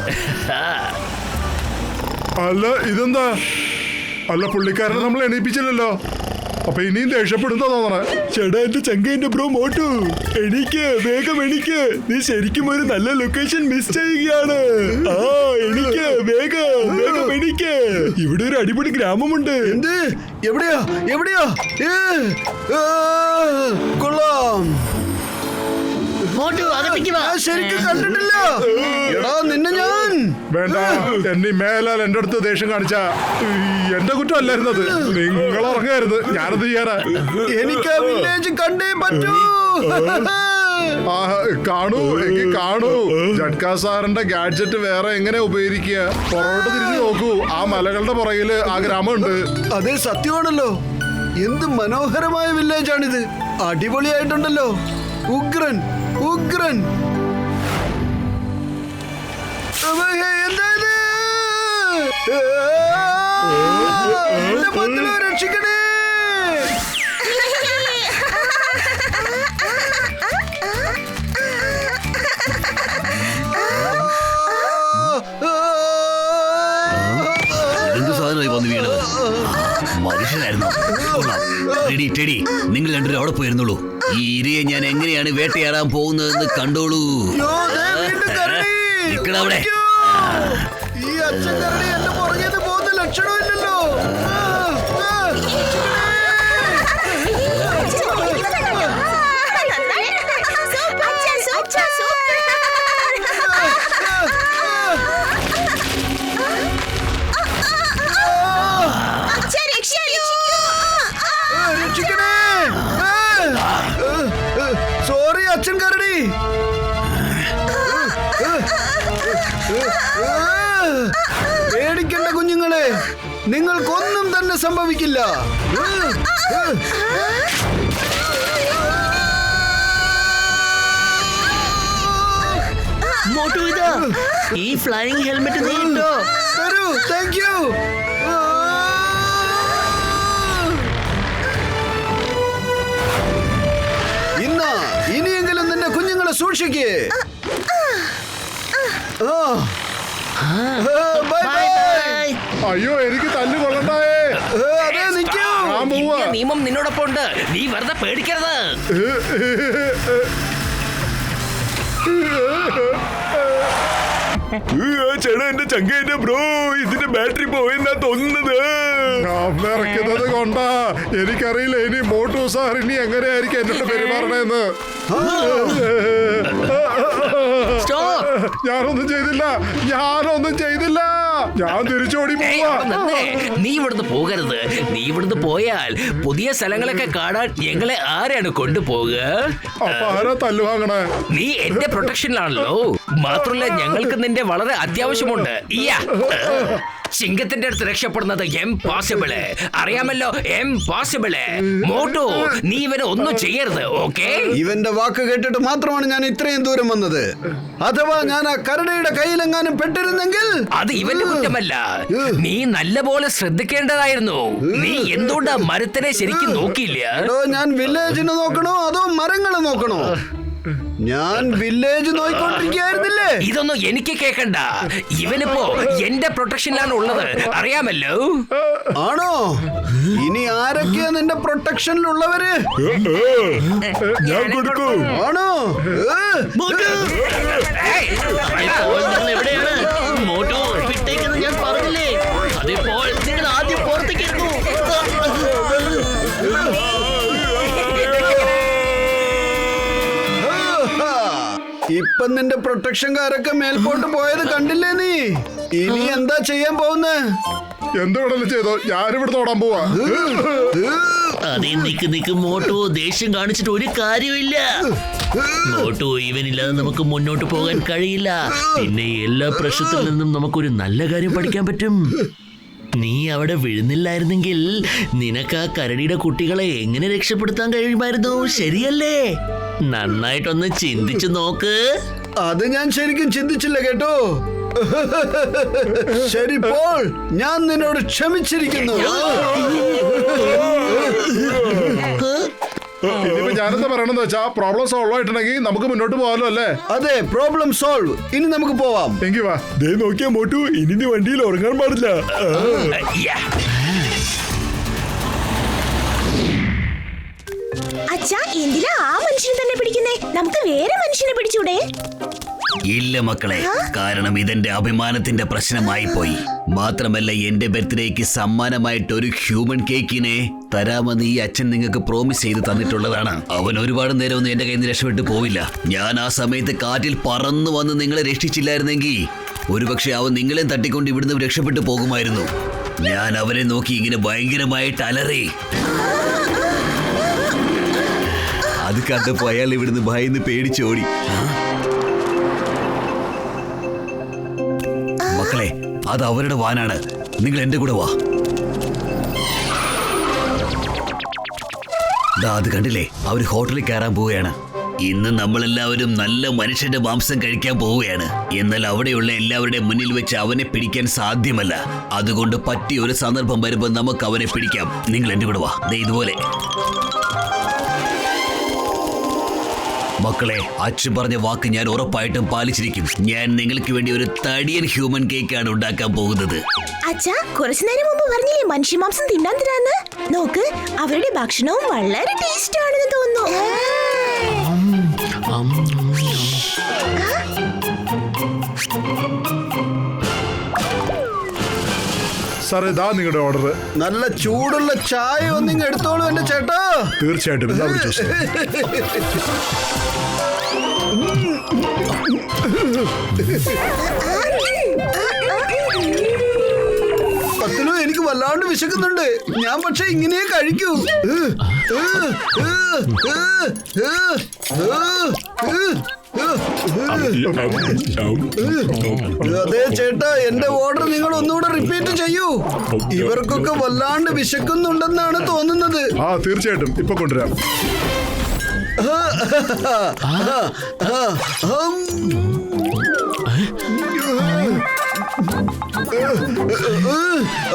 അല്ല ഇതെന്താ? അല്ല പുള്ളിക്കാരനെ നമ്മൾ എണീപ്പിച്ചില്ലല്ലോ. അപ്പൊ ഇനിയും ദേഷ്യപ്പെടുന്നോ തോന്നണേ? ചേട്ടാ, എന്റെ ചങ്കേന്റെ ബ്രോ മോട്ടു, എണീക്ക്, വേഗം എണീക്ക്. നീ ശരിക്കും ഒരു നല്ല ലൊക്കേഷൻ മിസ് ചെയ്യുകയാണ്. എണീക്ക്, വേഗം വേഗം എണീക്ക്. ഇവിടെ ഒരു അടിപൊളി ഗ്രാമമുണ്ട്. എന്ത്? എവിടെയാ എവിടെയാ? കൊള്ളാം. ഞാൻ ശരിക്കും കണ്ടിട്ടില്ല. എടാ നിന്നെ ഞാൻ. വേണ്ട, എന്നെ മേലാൽ എന്റെ അടുത്ത് ദേഷ്യം കാണിച്ച എന്റെ കുറ്റം അല്ലായിരുന്നത്. നിങ്ങൾ ഇറങ്ങായിരുന്നു, ഞാനത് ചെയ്യാനാ. എനിക്ക് ആ വില്ലേജ് കണ്ടേ പറ്റൂ. കാണൂ, എനിക്ക് കാണൂ. ജഡ്കാ സാറിന്റെ ഗാഡ്ജറ്റ് വേറെ എങ്ങനെ ഉപയോഗിക്കുക? പുറകോട്ട് തിരിഞ്ഞു നോക്കൂ, ആ മലകളുടെ പുറകില് ആ ഗ്രാമമുണ്ട്. അതേ, സത്യമാണല്ലോ. എന്ത് മനോഹരമായ വില്ലേജാണിത്. അടിപൊളിയായിട്ടുണ്ടല്ലോ. ഉഗ്രൻ ഉഗ്രൻ. രക്ഷിക്കണേ. എന്ത് സാധനമായി വന്ന് വീണത്? മനുഷ്യനായിരുന്നു. ടെഡി, ടെഡി, നിങ്ങൾ രണ്ടുപേരും അവിടെ പോയിരുന്നുള്ളൂ. ഈ ഇരയെ ഞാൻ എങ്ങനെയാണ് വേട്ടയാടാൻ പോകുന്നതെന്ന് കണ്ടോളൂ. അവിടെ ഈ അച്ഛൻ കരടി എന്റെ പുറകേന്ന് പോകുന്ന ലക്ഷണമില്ലല്ലോ. രക്ഷിക്കണേ. സോറി അച്ഛൻ കരടി. പേടിക്കണ്ട കുഞ്ഞുങ്ങളെ, നിങ്ങൾക്കൊന്നും തന്നെ സംഭവിക്കില്ല. മോട്ടു, ഇതാ ഈ ഫ്ലൈയിങ് ഹെൽമെറ്റ് നീ ഇട്ടോ. തരൂ. Thank you. ഇനിയെങ്കിലും നിന്റെ കുഞ്ഞുങ്ങളെ സൂക്ഷിക്കേ. അയ്യോ, എനിക്ക് തല്ലു കൊള്ളണ്ടായേ. അതെ, നിൽക്കൂ. നിയമം നിന്നോടൊപ്പം ഉണ്ട്, നീ വെറുതെ പേടിക്കരുത്. ചേട്ടാ, എന്റെ ചങ്കേന്റെ ബ്രോ, ഇതിന്റെ ബാറ്ററി പോയെന്നാ തോന്നുന്നത്. ഇറക്കുന്നത് കൊണ്ടാ. എനിക്കറിയില്ല ഇനി മോട്ടു സാർ ഇനി എങ്ങനെയായിരിക്കും എന്നോട് പെരുമാറണേന്ന്. ഞാനൊന്നും ചെയ്തില്ല, ഞാനൊന്നും ചെയ്തില്ല. ഞാൻ തിരിച്ചോടി പോവാ. നീ ഇവിടുന്ന് പോകരുത്. നീ ഇവിടുന്ന് പോയാൽ പുതിയ സ്ഥലങ്ങളൊക്കെ കാണാൻ ഞങ്ങളെ ആരാണ് കൊണ്ടുപോകുക? അപ്പൊ ആരാ തല്ലു വാങ്ങണേ? നീ എന്റെ പ്രൊട്ടക്ഷനിലാണല്ലോ. മാത്രമല്ല ഞങ്ങൾക്ക് നിന്റെ വളരെ അത്യാവശ്യമുണ്ട്. സിംഗത്തിന്റെ അടുത്ത് രക്ഷപ്പെടുന്നത് എംപോസിബിള്. അറിയാമല്ലോ, എംപോസിബിള്. മോട്ടു, നീ ഇവനെ ഒന്നും ചെയ്യരുത്, ഓക്കെ? ഇവന്റെ വാക്ക് കേട്ടിട്ട് മാത്രമാണ് ഞാൻ ഇത്രയും ദൂരം വന്നത്. അഥവാ ഞാൻ ആ കരടിയുടെ കയ്യിലെങ്ങാനും പെട്ടിരുന്നെങ്കിൽ അത് ഇവന്റെ കുറ്റമല്ല. നീ നല്ലപോലെ ശ്രദ്ധിക്കേണ്ടതായിരുന്നു. നീ എന്തുകൊണ്ടാ മരത്തിനെ ശരിക്കും നോക്കിയില്ല? ഞാൻ വില്ലേജിന് നോക്കണോ അതോ മരങ്ങളെ നോക്കണോ? ഞാൻ വില്ലേജ് നോയിക്കൊണ്ടിരിക്കുകയായിരുന്നില്ലേ? ഇതൊന്നും എനിക്ക് കേക്കണ്ട. ഇവനിപ്പോ എന്റെ പ്രൊട്ടക്ഷനിലാണ് ഉള്ളത്, അറിയാമല്ലോ. ആണോ? ഇനി ആരൊക്കെയാ നിന്റെ പ്രൊട്ടക്ഷനിലുള്ളവര്? ഞാൻ കൊടുക്കും. ആണോ? ഇപ്പോൾ നിങ്ങൾ എവിടെയാണ്? മോട്ടു വിട്ടേക്കെന്ന് ഞാൻ പറഞ്ഞില്ലേ? അതിപ്പോൾ നിങ്ങൾ ആദ്യം പുറത്തേക്ക് എടുക്കൂ. ഇപ്പൊ നിന്റെ പ്രൊട്ടക്ഷൻകാരൊക്കെ മേൽപോട്ട് പോയത് കണ്ടില്ലേ നീ? ഇനി എന്താ ചെയ്യാൻ പോകുന്നേ? എന്ത് വേണമെങ്കിലും ചെയ്തോ, ഞാനിവിടുന്ന് ഓടാൻ പോവാ. അതേ നിക്ക് മോട്ടു, ദേഷ്യം കാണിച്ചിട്ട് ഒരു കാര്യമില്ല. മോട്ടു, ഇവനില്ലാതെ നമുക്ക് മുന്നോട്ട് പോകാൻ കഴിയില്ല. പിന്നെ എല്ലാ പ്രശ്നത്തിൽ നിന്നും നമുക്കൊരു നല്ല കാര്യം പഠിക്കാൻ പറ്റും. നീ അവിടെ വീഴുന്നില്ലായിരുന്നെങ്കിൽ നിനക്ക് ആ കരടിയുടെ കുട്ടികളെ എങ്ങനെ രക്ഷപ്പെടുത്താൻ കഴിയുമായിരുന്നു? ശരിയല്ലേ? നന്നായിട്ടൊന്ന് ചിന്തിച്ചു നോക്ക്. അത് ഞാൻ ശരിക്കും ചിന്തിച്ചില്ല കേട്ടോ. ശരി പോൾ, ഞാൻ നിന്നോട് ക്ഷമിച്ചിരിക്കുന്നു. ഇനിയിപ്പോ ഞാനെന്താ പറയണെന്ന് വെച്ചാ, പ്രോബ്ലം സോൾവ് ആയിട്ടുണ്ടെങ്കിൽ നമുക്ക് മുന്നോട്ട് പോകാമല്ലോ അല്ലേ? അതെ, പ്രോബ്ലം സോൾവ്. ഇനി നമുക്ക് പോവാം. എങ്കിൽ വാ. ദേ നോക്കിയാ മോട്ടു, ഇനി നീ വണ്ടിയിൽ ഉറങ്ങാൻ പാടില്ല. അച്ഛാ, എന്തിനാ ആ മനുഷ്യനെ തന്നെ പിടിക്കുന്നേ? നമുക്ക് വേറെ മനുഷ്യനെ പിടിച്ചൂടെ? ഇല്ല മക്കളെ, കാരണം ഇതെന്റെ അഭിമാനത്തിന്റെ പ്രശ്നമായി പോയി. മാത്രമല്ല, എന്റെ ബർത്ത്ഡേക്ക് സമ്മാനമായിട്ട് ഒരു ഹ്യൂമൻ കേക്കിനെ തരാമെന്ന് ഈ അച്ഛൻ നിങ്ങൾക്ക് പ്രോമിസ് ചെയ്ത് തന്നിട്ടുള്ളതാണ്. അവൻ ഒരുപാട് നേരമൊന്നും എന്റെ കയ്യിൽ നിന്ന് രക്ഷപ്പെട്ടു പോവില്ല. ഞാൻ ആ സമയത്ത് കാറ്റിൽ പറന്നു വന്ന് നിങ്ങളെ രക്ഷിച്ചില്ലായിരുന്നെങ്കിൽ ഒരുപക്ഷെ അവൻ നിങ്ങളെ തട്ടിക്കൊണ്ട് ഇവിടുന്ന് രക്ഷപ്പെട്ടു പോകുമായിരുന്നു. ഞാൻ അവനെ നോക്കി ഇങ്ങനെ ഭയങ്കരമായിട്ട് അലറി. അത് കണ്ടപ്പോ അയാൾ ഇവിടുന്ന് ഭയന്ന് പേടിച്ചോടി. മക്കളെ, അത് അവരുടെ വാനാണ്. നിങ്ങൾ എന്റെ കൂടെ വാ. അത് കണ്ടില്ലേ, അവര് ഹോട്ടലിൽ കയറാൻ പോവുകയാണ്. ഇന്ന് നമ്മളെല്ലാവരും നല്ല മനുഷ്യന്റെ മാംസം കഴിക്കാൻ പോവുകയാണ്. എന്നാൽ അവിടെയുള്ള എല്ലാവരുടെയും മുന്നിൽ വെച്ച് അവനെ പിടിക്കാൻ സാധ്യമല്ല. അതുകൊണ്ട് പറ്റിയ ഒരു സന്ദർഭം വരുമ്പോൾ നമുക്ക് അവനെ പിടിക്കാം. നിങ്ങൾ എന്റെ കൂടെ വാ. ദേ ഇതുപോലെ. മക്കളെ, അച്ഛൻ പറഞ്ഞ വാക്ക് ഞാൻ ഉറപ്പായിട്ടും പാലിച്ചിരിക്കും. ഞാൻ നിങ്ങൾക്ക് വേണ്ടി ഒരു തടിയൻ ഹ്യൂമൻ കേക്കാണ് ഉണ്ടാക്കാൻ പോകുന്നത്. അച്ഛാ, കുറച്ചു നേരം മുമ്പ് പറഞ്ഞില്ലേ മനുഷ്യമാംസം തിന്നാൻ തരാന്ന്? നോക്ക്, അവരുടെ ഭക്ഷണവും വളരെ ടേസ്റ്റ് ആണെന്ന് തോന്നുന്നു. സാറേ, ഇതാ നിങ്ങളുടെ ഓർഡർ. നല്ല ചൂടുള്ള ചായ ഒന്നിങ്ങ് എടുത്തോളൂ എന്റെ ചേട്ടാ. തീർച്ചയായിട്ടും. എന്താ വിളിച്ചോ സാർ? പത്തിലോ എനിക്ക് വല്ലാണ്ട് വിശക്കുന്നുണ്ട്. ഞാൻ പക്ഷെ ഇങ്ങനെ കഴിക്കൂ. അതെ ചേട്ടാ, എന്റെ ഓർഡർ നിങ്ങൾ ഒന്നുകൂടെ റിപ്പീറ്റ് ചെയ്യൂ. ഇവർക്കൊക്കെ വല്ലാണ്ട് വിശക്കുന്നുണ്ടെന്നാണ് തോന്നുന്നത്. ആ, തീർച്ചയായിട്ടും ഇപ്പൊ കൊണ്ടുവരാം.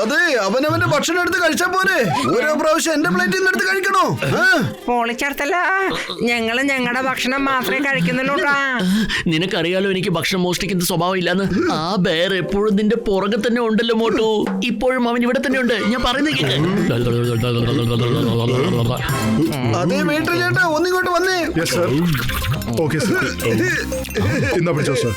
അതെ, അവനവന്റെ ഭക്ഷണം എടുത്ത് കഴിച്ചാ പോരെ. ഓരോ പ്രാവശ്യം എന്റെ പ്ലേറ്റിൽ നിന്ന് എടുത്ത് കഴിക്കണോ? പൊളിച്ചെടുത്തല്ല, ഞങ്ങള് ഞങ്ങളുടെ ഭക്ഷണം മാത്രമേ കഴിക്കുന്നുള്ളൂട്ടാ. നിനക്കറിയാലോ എനിക്ക് ഭക്ഷണം മോഷ്ടിക്കുന്ന സ്വഭാവം ഇല്ലാന്ന്. ആ ബെയർ എപ്പോഴും നിന്റെ പുറകെ തന്നെ ഉണ്ടല്ലോ മോട്ടു. ഇപ്പോഴും അവൻ ഇവിടെ തന്നെ ഉണ്ട്. ഞാൻ പറയുന്നത് കേക്ക്. അതേ വെയിറ്റർ ചേട്ടാ, ഒന്നിങ്ങോട്ട് വന്നേ. Yes sir. Okay sir. എന്നാ പിടിച്ചോ സർ.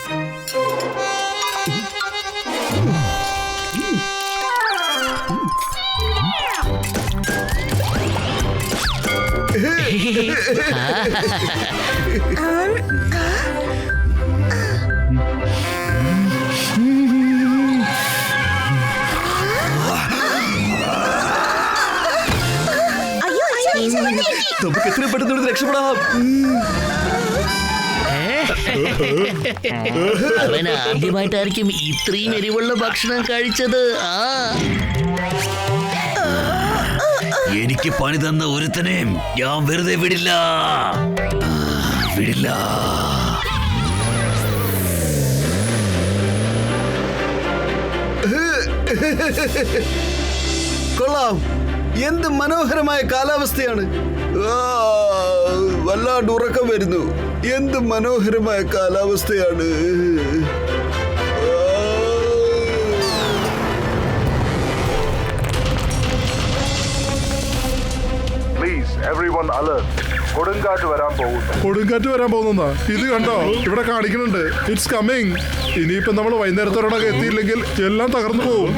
അയ്യോ, അച്ഛാ, നമുക്ക് എത്രയും പെട്ടെന്ന് രക്ഷപ്പെടാം. അവൻ ആദ്യമായിട്ടായിരിക്കും ഇത്രയും എരിവുള്ള ഭക്ഷണം കഴിച്ചത്. എനിക്ക് പണി തന്ന ഒരുത്തനെയും ഞാൻ വെറുതെ വിടില്ല. കൊള്ളാം, എന്ത് മനോഹരമായ കാലാവസ്ഥയാണ്. വല്ലാണ്ട് ഉറക്കം വരുന്നു. എന്ത് മനോഹരമായ കാലാവസ്ഥയാണ്. കൊടുങ്കാറ്റ് വരാൻ പോകുന്ന ഇത് കണ്ടോ, ഇവിടെ കാണിക്കുന്നുണ്ട്. It's coming. ഇനിയിപ്പോ നമ്മൾ വൈകുന്നേരത്തോടെ എത്തിയില്ലെങ്കിൽ എല്ലാം തകർന്നു പോകും.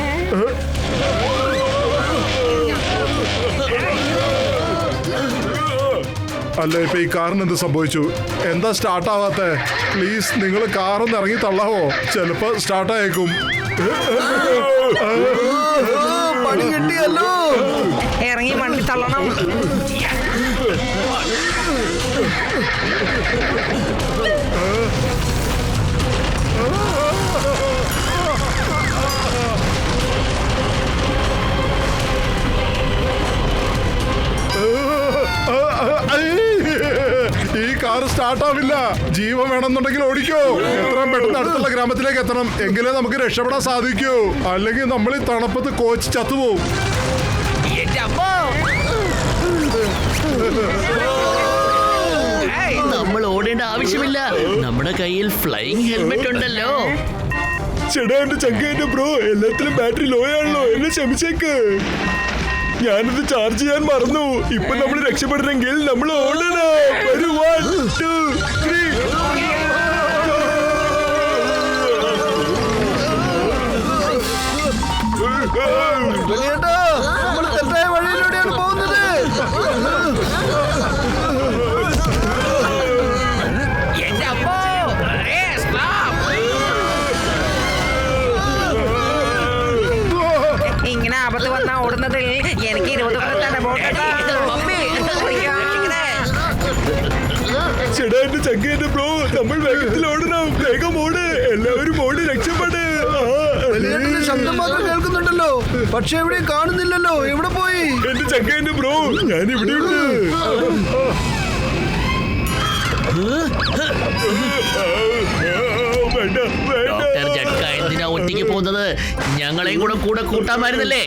അല്ല, ഇപ്പൊ ഈ കാറിന് എന്ത് സംഭവിച്ചു? എന്താ സ്റ്റാർട്ട് ആവാത്തെ? പ്ലീസ് നിങ്ങൾ കാറൊന്ന് ഇറങ്ങി തള്ളാവോ? ചിലപ്പോ സ്റ്റാർട്ട് ആയേക്കും. പണി കിട്ടിയല്ലോ. ഇറങ്ങി വണ്ടി തള്ളണം. ഈ കാർ സ്റ്റാർട്ട് ആവില്ല. ജീവൻ വേണമെന്നുണ്ടെങ്കിൽ ഓടിക്കോ. എത്രയും പെട്ടെന്ന് അടുത്തുള്ള ഗ്രാമത്തിലേക്ക് എത്തണം, എങ്കിലേ നമുക്ക് രക്ഷപ്പെടാൻ സാധിക്കൂ. അല്ലെങ്കിൽ നമ്മൾ ഈ തണുപ്പത്ത് കോച്ച് ചത്തുപോകും. നമ്മൾ ഓടേണ്ട ആവശ്യമില്ല, നമ്മുടെ കയ്യിൽ ഫ്ലൈയിങ് ഹെൽമെറ്റ് ഉണ്ടല്ലോ. ചേട്ടാ എന്റെ ചങ്കേന്റെ ബ്രോ, എല്ലാത്തിലും ബാറ്ററി ലോ ആണല്ലോ, എന്നെ ക്ഷമിച്ചേക്ക്. ഞാനിത് ചാർജ് ചെയ്യാൻ മറന്നു. ഇപ്പൊ നമ്മൾ രക്ഷപ്പെടണമെങ്കിൽ നമ്മൾ ഓടണം. ഒരു 1 2 3. വലിയേട്ടാ, നമ്മൾ തെറ്റായ വഴിയിലൂടെയാണ് പോകുന്നത്. ഇങ്ങനെ ആപത്ത് വന്നാ ഓടുന്നതിൽ എനിക്ക് 20 തന്നെ പോകട്ടെ. ചേട്ടാ എന്റെ ചങ്കേന്റെ ബ്രോ, നമ്മൾ വേഗത്തിൽ ഓടണം. വേഗം ഓട്, എല്ലാവരും ഓടി രക്ഷപ്പെട്. വലിയേട്ടന്റെ ശബ്ദം മാത്രം കേൾക്കുന്നുണ്ടല്ലോ, പക്ഷെ എവിടെയും കാണുന്നില്ലല്ലോ. എവിടെ പോയി? എന്റെ ചങ്കേന്റെ ബ്രോ, ഞാൻ ഇവിടെയുണ്ട്. ഡോക്ടർ ജഡ്ക എന്തിനാ ഒറ്റയ്ക്ക് പോകുന്നത്? ഞങ്ങളെയും കൂടെ കൂട്ടാമായിരുന്നല്ലേ?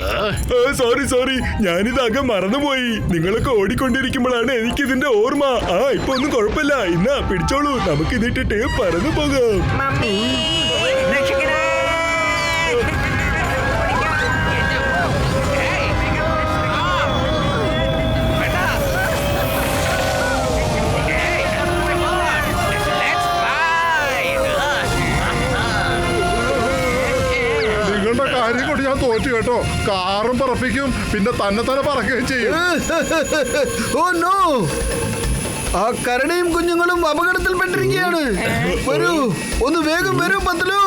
സോറി, ഞാനിതാകെ മറന്നുപോയി. നിങ്ങളൊക്കെ ഓടിക്കൊണ്ടിരിക്കുമ്പോഴാണ് എനിക്ക് ഇതിന്റെ ഓർമ്മ. ഇപ്പൊ ഒന്നും കുഴപ്പമില്ല. ഇന്നാ പിടിച്ചോളൂ, നമുക്ക് ഇതിട്ടിട്ട് പറന്നു പോകാം. മമ്മി രക്ഷിക്കണേ. നിങ്ങളുടെ കാര്യം കൊണ്ട് ഞാൻ തോറ്റു കേട്ടോ. കാറും പറപ്പിക്കും, പിന്നെ തന്നെ പറക്കുകയും ചെയ്യും. ഓ നോ, ആ കരടിയും കുഞ്ഞുങ്ങളും അപകടത്തിൽപ്പെട്ടിരിക്കുകയാണ്. വരൂ, ഒന്ന് വേഗം വരൂ പത്തലു.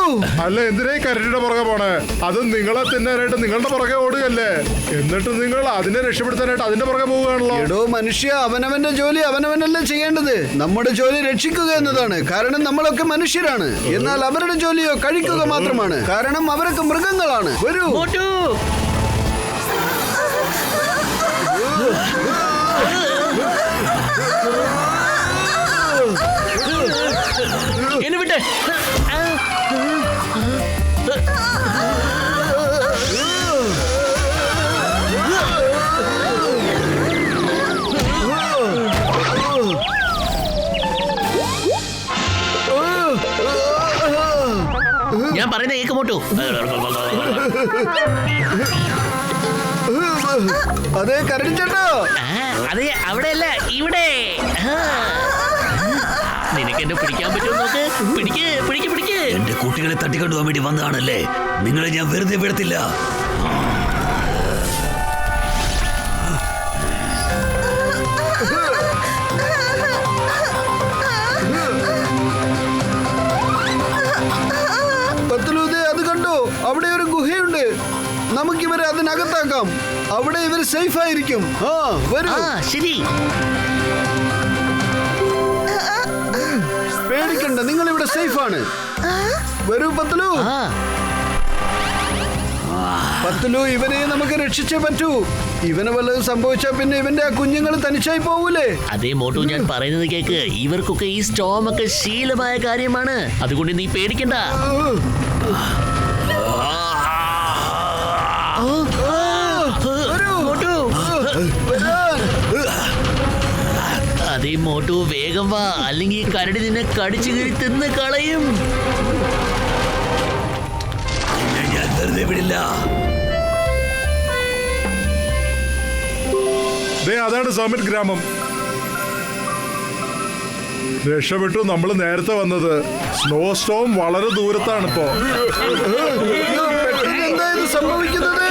അല്ല, എന്തിനാ ഈ കരടിയുടെ പുറകെ പോണേ? അത് നിങ്ങളെ തിന്നാനായിട്ട് നിങ്ങളുടെ പുറകെ ഓടുകയല്ലേ. എന്നിട്ട് നിങ്ങൾ അതിനെ രക്ഷപ്പെടുത്താനായിട്ട് അതിന്റെ പുറകെ പോവുകയാണല്ലോ. എടോ മനുഷ്യ, അവനവന്റെ ജോലി അവനവനല്ലേ ചെയ്യേണ്ടത്. നമ്മുടെ ജോലി രക്ഷിക്കുക എന്നതാണ്. കാരണം നമ്മളൊക്കെ മനുഷ്യരാണ്. എന്നാൽ അവരുടെ ജോലിയോ കഴിക്കുക മാത്രമാണ്. കാരണം അവരൊക്കെ മൃഗങ്ങളാണ്. വരൂ. മോട്ടു, എന്നെ വിട്ടെ. ഞാൻ പറയുന്ന കേക്ക് മോട്ടു. അതെ കരടി ചേട്ടാ. അതെ, അവിടെയല്ല, ഇവിടെ. നിനക്ക് എന്നെ പിടിക്കാൻ പറ്റുമോ നോക്ക്. പിടിക്ക്. എന്റെ കുട്ടികളെ തട്ടിക്കൊണ്ടുപോകാൻ വേണ്ടി വന്നതാണല്ലേ. നിങ്ങളെ ഞാൻ വെറുതെ വിടത്തില്ല. പത്തലൂതെ, അത് കണ്ടോ? അവിടെ ഒരു ഗുഹയുണ്ട്. നമുക്കിവരെ അതിനകത്താക്കാം. അവിടെ ഇവർ സേഫ് ആയിരിക്കും. വരൂ. ശരി. പേടിക്കണ്ട, നിങ്ങൾ ഇവിടെ സേഫ് ആണ്. വരൂ പത്തലു. പത്തലു, ഇവനെ നമുക്ക് രക്ഷിച്ചേ പറ്റൂ. ഇവന് വല്ലതും സംഭവിച്ചാൽ പിന്നെ ഇവന്റെ ആ കുഞ്ഞുങ്ങൾ തനിച്ചായി പോവൂലേ? അതേ മോട്ടു, ഞാൻ പറയുന്നത് കേക്ക്. ഇവർക്കൊക്കെ ഈ സ്റ്റോം ഒക്കെ ശീലമായ കാര്യമാണ്. അതുകൊണ്ട് നീ പേടിക്കണ്ട. മോട്ടു, അതേ മോട്ടു വേഗം വാ, അല്ലെങ്കിൽ കരടി നിന്നെ കടിച്ചു കീറി തിന്ന് കളയും. ഞാൻ വെറുതെ വിടില്ല. അതാണ് സമിറ്റ് ഗ്രാമം. രക്ഷപ്പെട്ടു. നമ്മൾ നേരത്തെ വന്നത്. സ്നോ സ്റ്റോം വളരെ ദൂരത്താണ് ഇപ്പോ. എന്തായത് സംഭവിക്കുന്നത്?